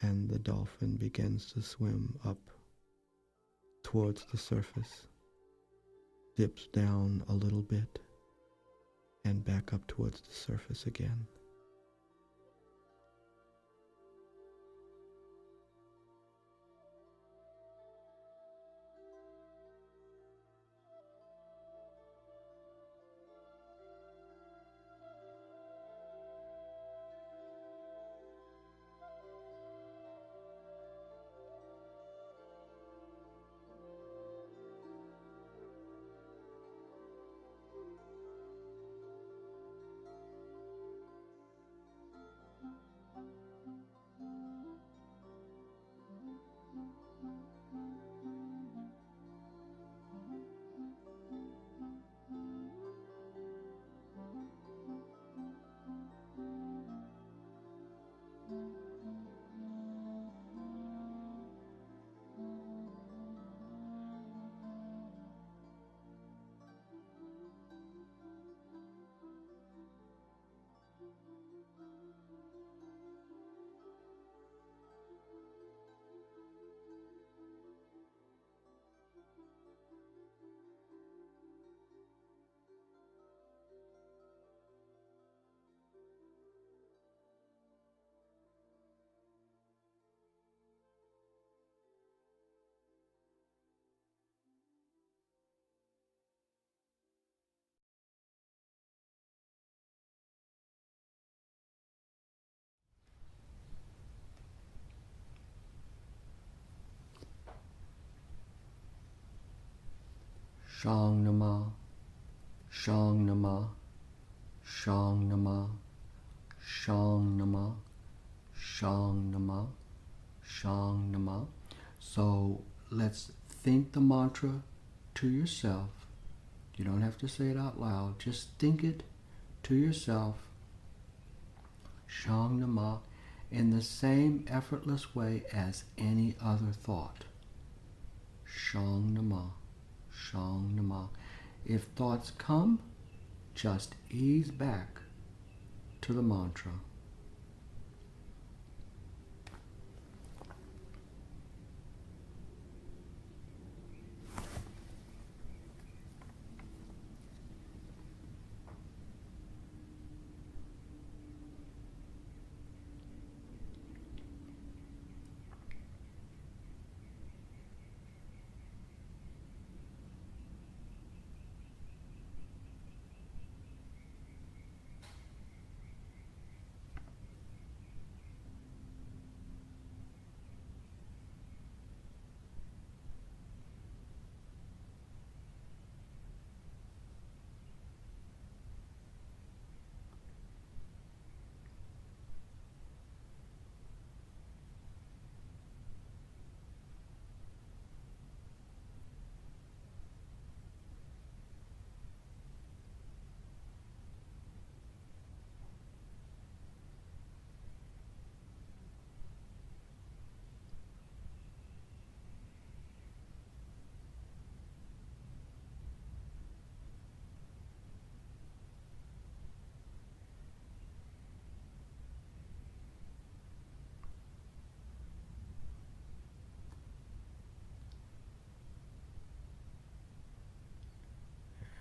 and the dolphin begins to swim up towards the surface, dips down a little bit, and back up towards the surface again. Shang Nama, Shang Nama, Shang Nama, Shang Nama, Shang Nama, Shang Nama. So let's think the mantra to yourself. You don't have to say it out loud. Just think it to yourself. Shang Nama, in the same effortless way as any other thought. Shang Nama, Shang Nama. If thoughts come, just ease back to the mantra.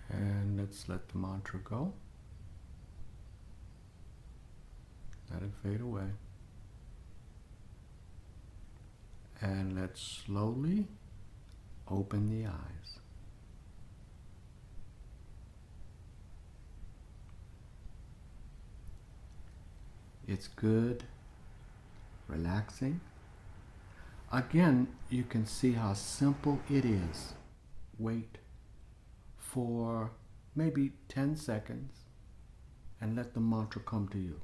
And let's let the mantra go. Let it fade away. And let's slowly open the eyes. It's good, relaxing. Again, you can see how simple it is. Wait for maybe 10 seconds and let the mantra come to you.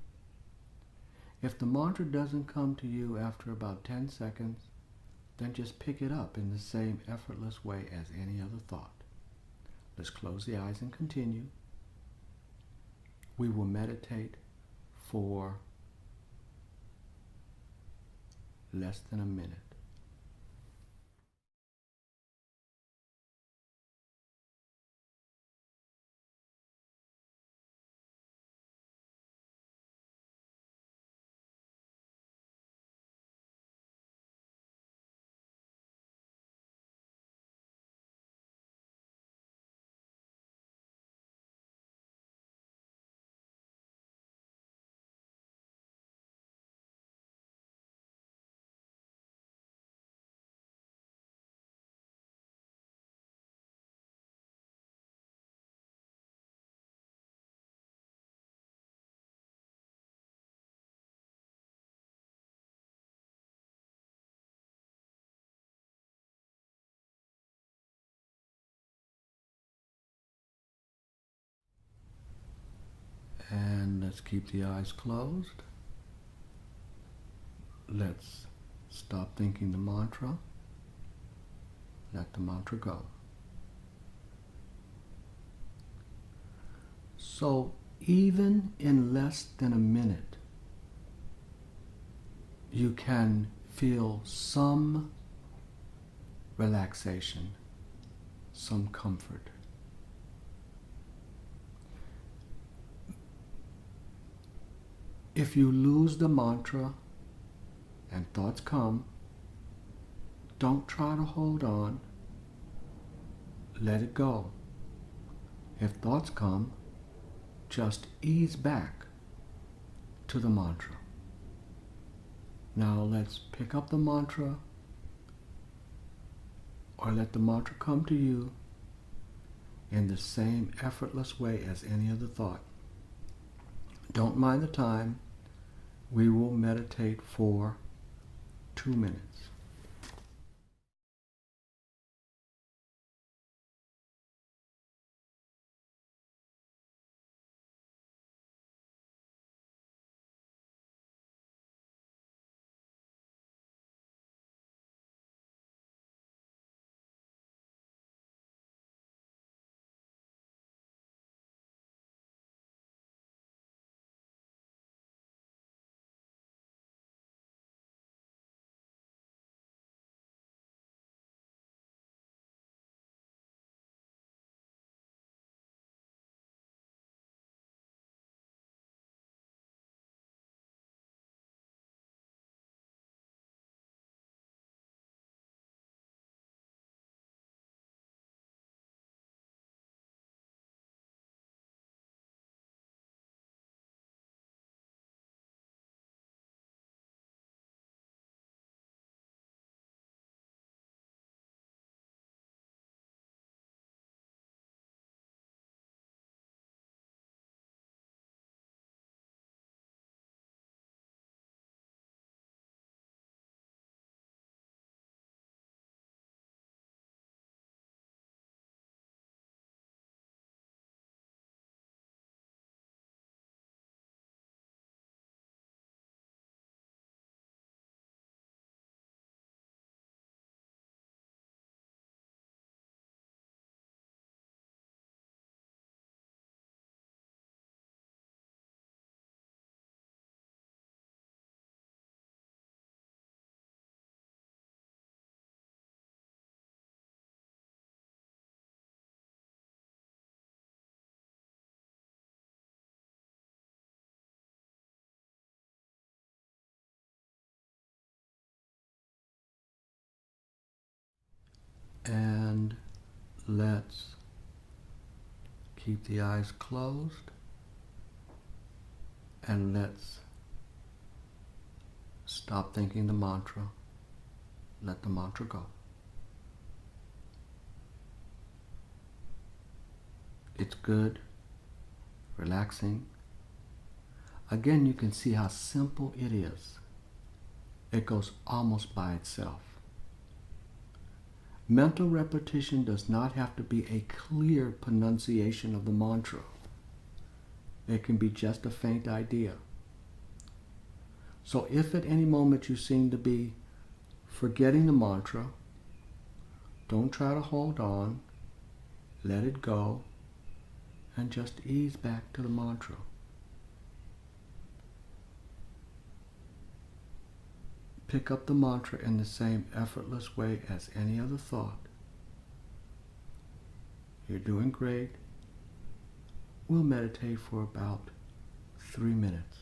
If the mantra doesn't come to you after about 10 seconds, then just pick it up in the same effortless way as any other thought. Let's close the eyes and continue. We will meditate for less than a minute. And let's keep the eyes closed. Let's stop thinking the mantra. Let the mantra go. So even in less than a minute, you can feel some relaxation, some comfort. If you lose the mantra and thoughts come, don't try to hold on. Let it go. If thoughts come, just ease back to the mantra. Now let's pick up the mantra, or let the mantra come to you in the same effortless way as any other thought. Don't mind the time. We will meditate for 2 minutes. And let's keep the eyes closed, and let's stop thinking the mantra. Let the mantra go. It's good, relaxing. Again, you can see how simple it is. It goes almost by itself. Mental repetition does not have to be a clear pronunciation of the mantra. It can be just a faint idea. So if at any moment you seem to be forgetting the mantra, don't try to hold on. Let it go and just ease back to the mantra. Pick up the mantra in the same effortless way as any other thought. You're doing great. We'll meditate for about 3 minutes.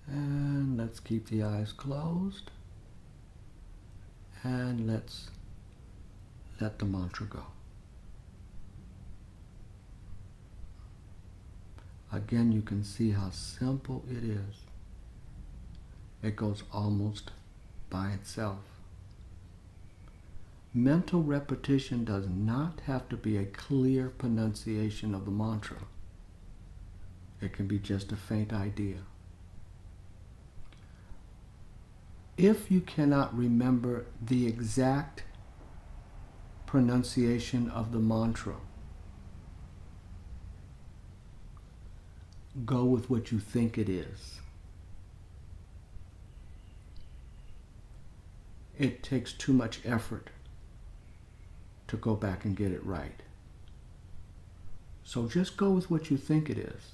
And let's keep the eyes closed. And let's let the mantra go. Again, you can see how simple it is. It goes almost by itself. Mental repetition does not have to be a clear pronunciation of the mantra. It can be just a faint idea. If you cannot remember the exact pronunciation of the mantra, go with what you think it is. It takes too much effort to go back and get it right. So just go with what you think it is.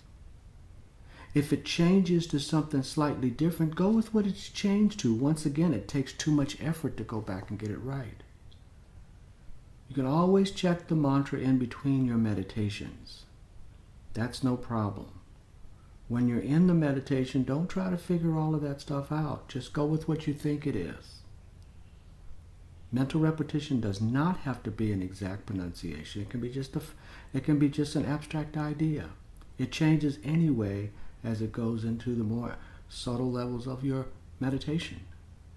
If it changes to something slightly different, go with what it's changed to. Once again, it takes too much effort to go back and get it right. You can always check the mantra in between your meditations. That's no problem. When you're in the meditation, don't try to figure all of that stuff out. Just go with what you think it is. Mental repetition does not have to be an exact pronunciation. It can be just an abstract idea. It changes anyway as it goes into the more subtle levels of your meditation.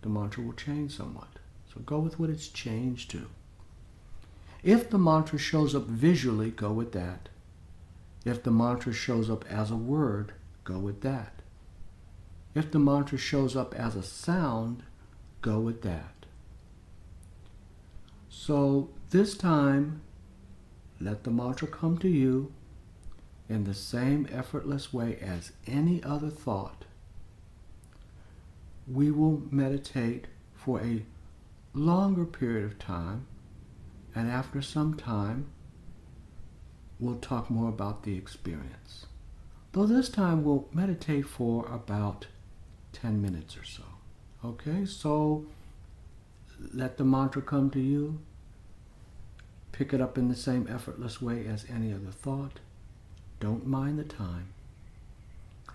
The mantra will change somewhat. So go with what it's changed to. If the mantra shows up visually, go with that. If the mantra shows up as a word, go with that. If the mantra shows up as a sound, go with that. So this time, let the mantra come to you in the same effortless way as any other thought. We will meditate for a longer period of time, and after some time, we'll talk more about the experience. Though this time we'll meditate for about 10 minutes or so. Okay, so let the mantra come to you. Pick it up in the same effortless way as any other thought. Don't mind the time.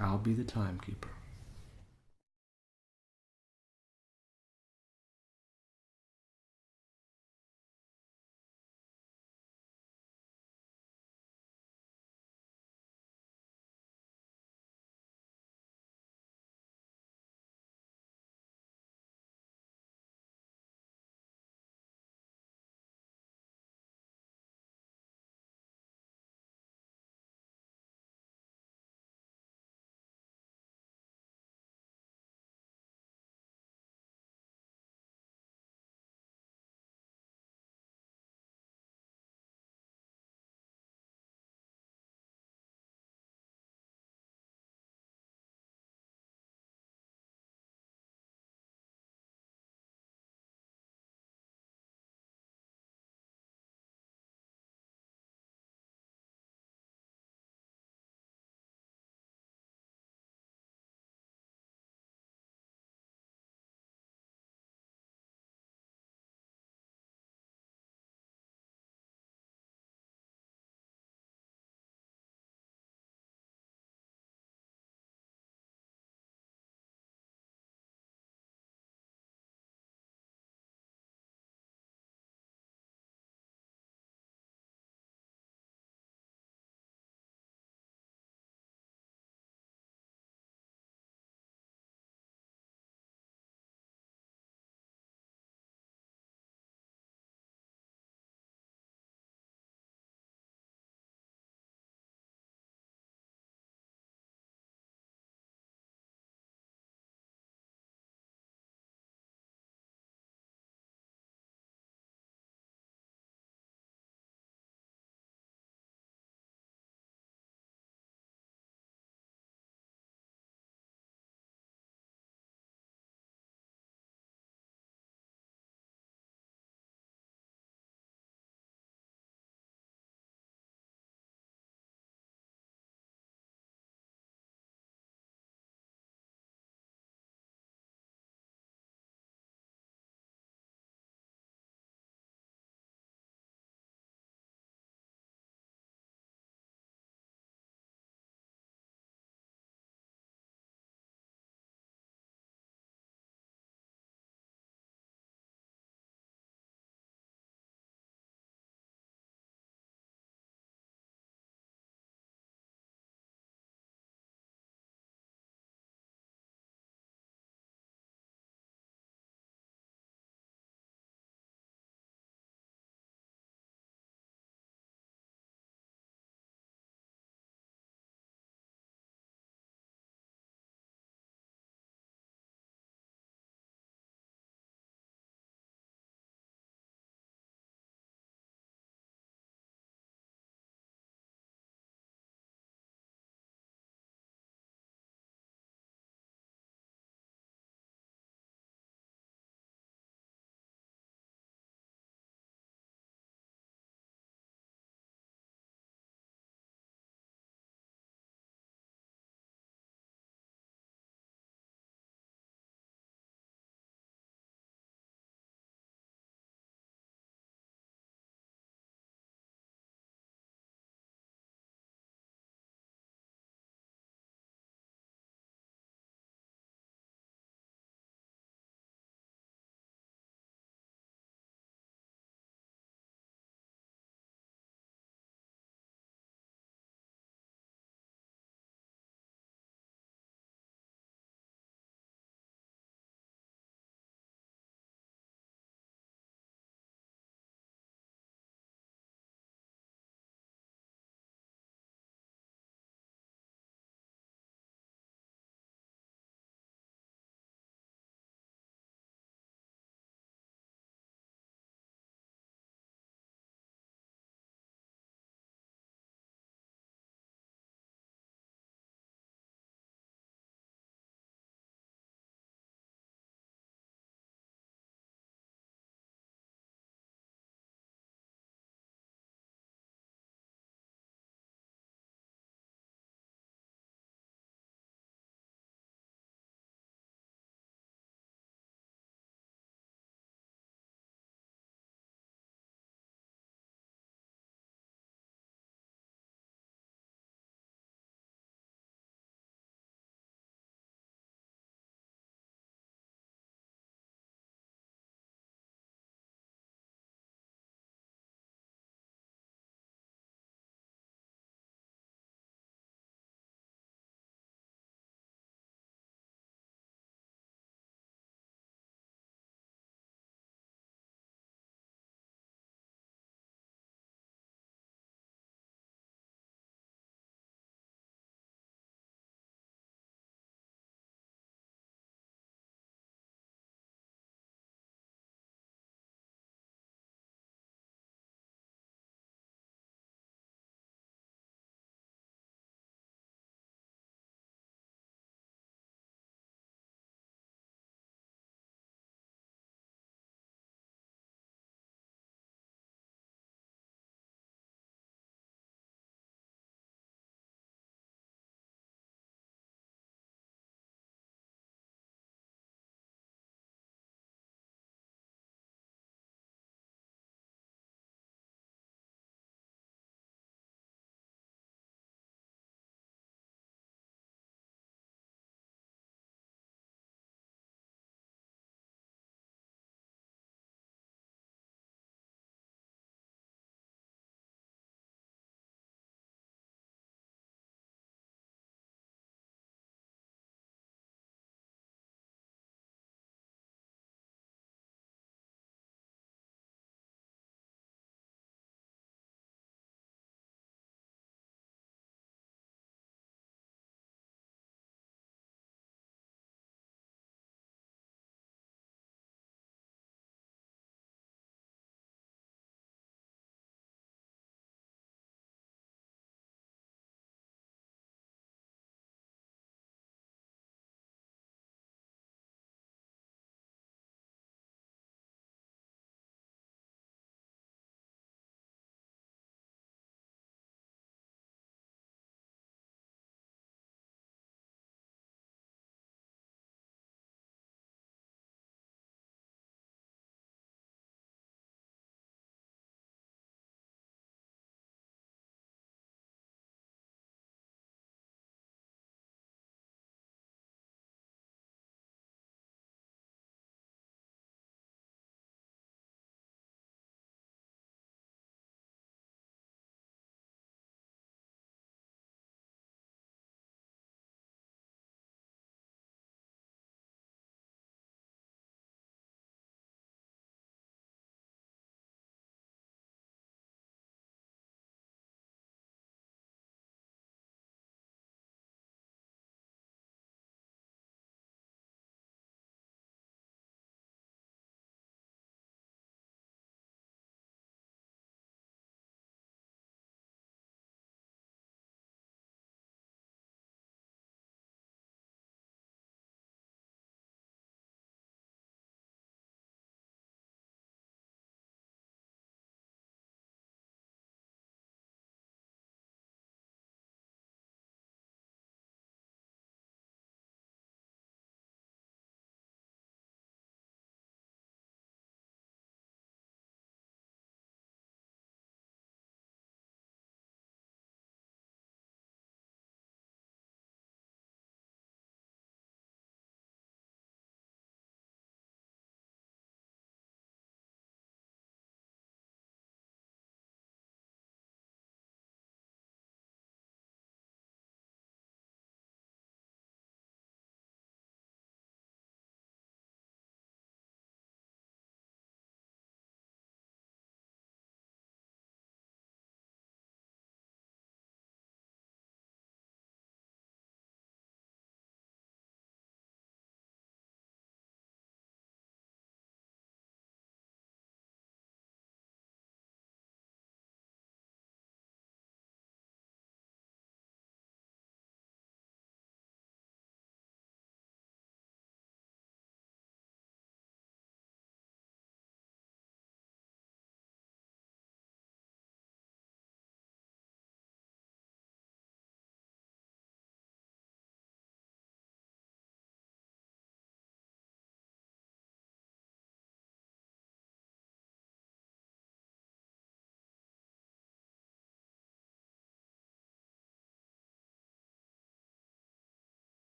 I'll be the timekeeper.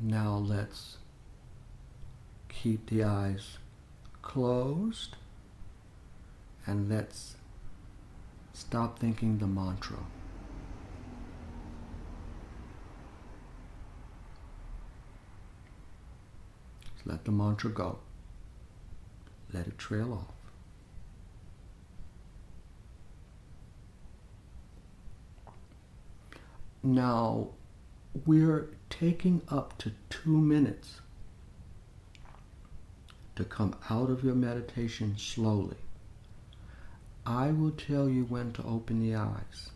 Now let's keep the eyes closed and let's stop thinking the mantra. Let the mantra go. Let it trail off. Now, we're taking up to 2 minutes to come out of your meditation slowly. I will tell you when to open the eyes.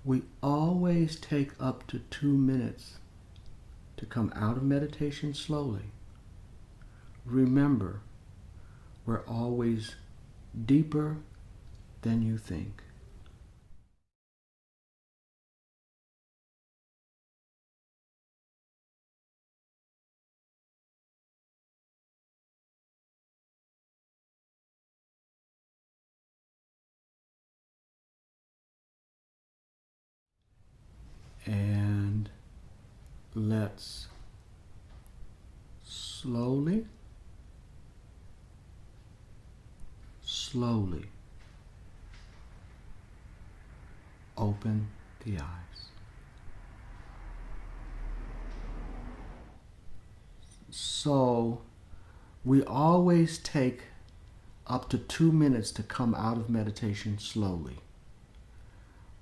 We always take up to 2 minutes to come out of meditation slowly. Remember, we're always deeper than you think. And let's slowly open the eyes. So we always take up to 2 minutes to come out of meditation slowly.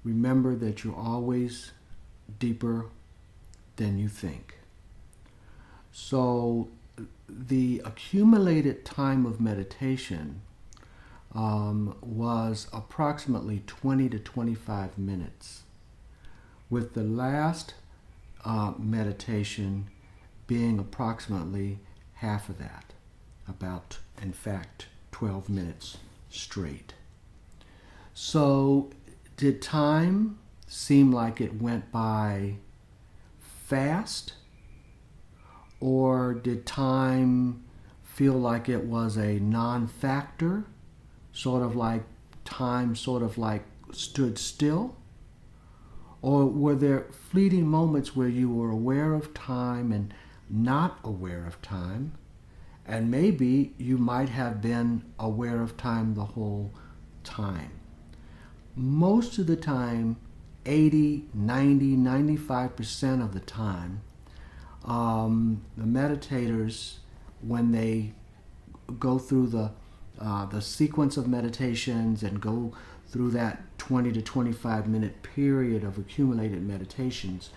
Remember that you're always deeper than you think. So the accumulated time of meditation was approximately 20 to 25 minutes, with the last meditation being approximately half of that, about, in fact, 12 minutes straight. So did time seem like it went by fast, or did time feel like it was a non-factor, sort of like time sort of like stood still? Or were there fleeting moments where you were aware of time and not aware of time? And maybe you might have been aware of time the whole time. Most of the time, 80, 90, 95% of the time, the meditators, when they go through the sequence of meditations and go through that 20 to 25 minute period of accumulated meditations,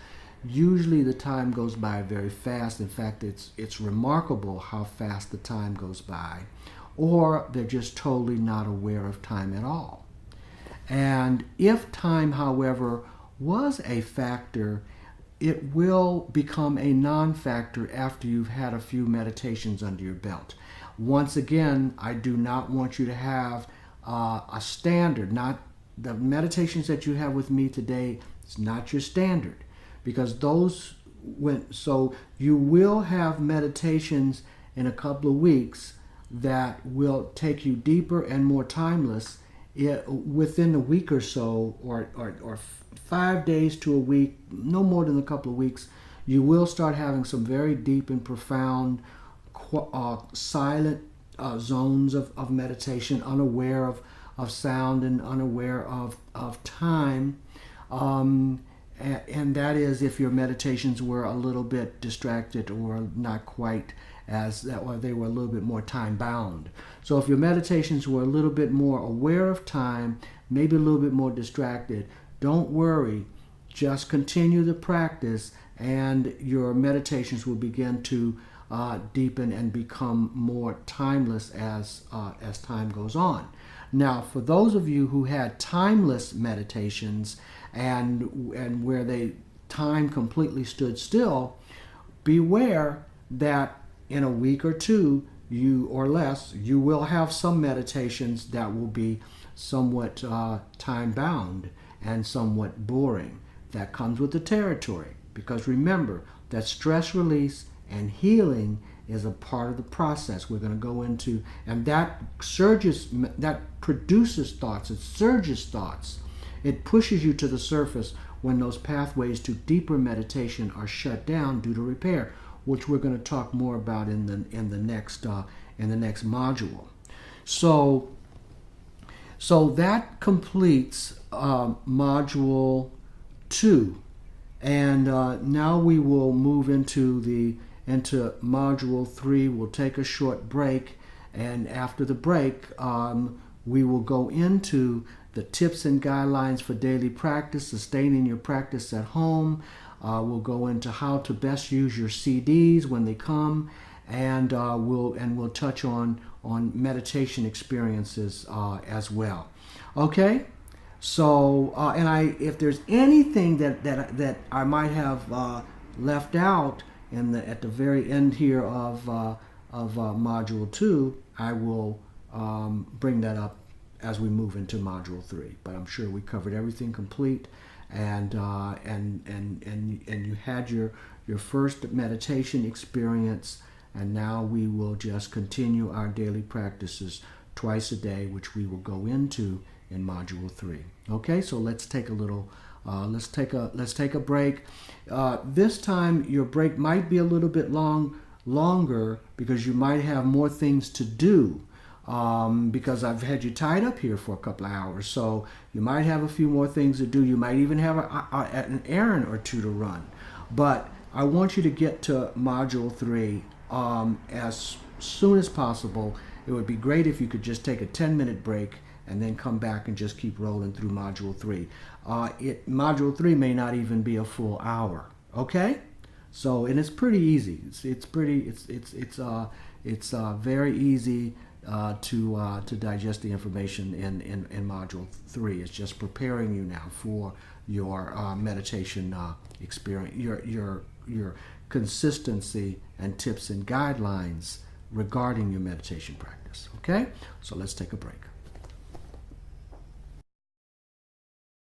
usually the time goes by very fast. In fact, it's remarkable how fast the time goes by, or they're just totally not aware of time at all. And if time, however, was a factor, it will become a non-factor after you've had a few meditations under your belt. Once again, I do not want you to have a standard. Not the meditations that you have with me today. It's not your standard, because so you will have meditations in a couple of weeks that will take you deeper and more timeless within a week or so, or 5 days to a week, no more than a couple of weeks. You will start having some very deep and profound silent zones of meditation, unaware of sound and unaware of time. And that is if your meditations were a little bit distracted or not quite as that, or they were a little bit more time bound. So if your meditations were a little bit more aware of time, maybe a little bit more distracted, don't worry. Just continue the practice, and your meditations will begin to deepen and become more timeless as time goes on. Now, for those of you who had timeless meditations and where time completely stood still, beware that in a week or two, or less, you will have some meditations that will be somewhat time bound and somewhat boring. That comes with the territory, because remember that stress release and healing is a part of the process we're going to go into, and that produces thoughts. It surges thoughts. It pushes you to the surface when those pathways to deeper meditation are shut down due to repair, which we're going to talk more about in the next module. So that completes module 2, and now we will move into module 3. We'll take a short break, and after the break, we will go into the tips and guidelines for daily practice, sustaining your practice at home. We'll go into how to best use your CDs when they come, and we'll touch on meditation experiences as well. Okay, so if there's anything that I might have left out at the very end here of module 2, I will bring that up as we move into module 3. But I'm sure we covered everything complete, and you had your first meditation experience, and now we will just continue our daily practices twice a day, which we will go into in module 3. Okay, so let's take a little let's take a break. This time your break might be a little bit longer because you might have more things to do, because I've had you tied up here for a couple of hours. So you might have a few more things to do. You might even have an errand or two to run. But I want you to get to module 3 as soon as possible. It would be great if you could just take a 10-minute break and then come back and just keep rolling through module 3. Module 3 may not even be a full hour. Okay? So, and it's pretty easy. It's very easy to digest the information in module 3. It's just preparing you now for your meditation experience, your consistency and tips and guidelines regarding your meditation practice. Okay? So let's take a break.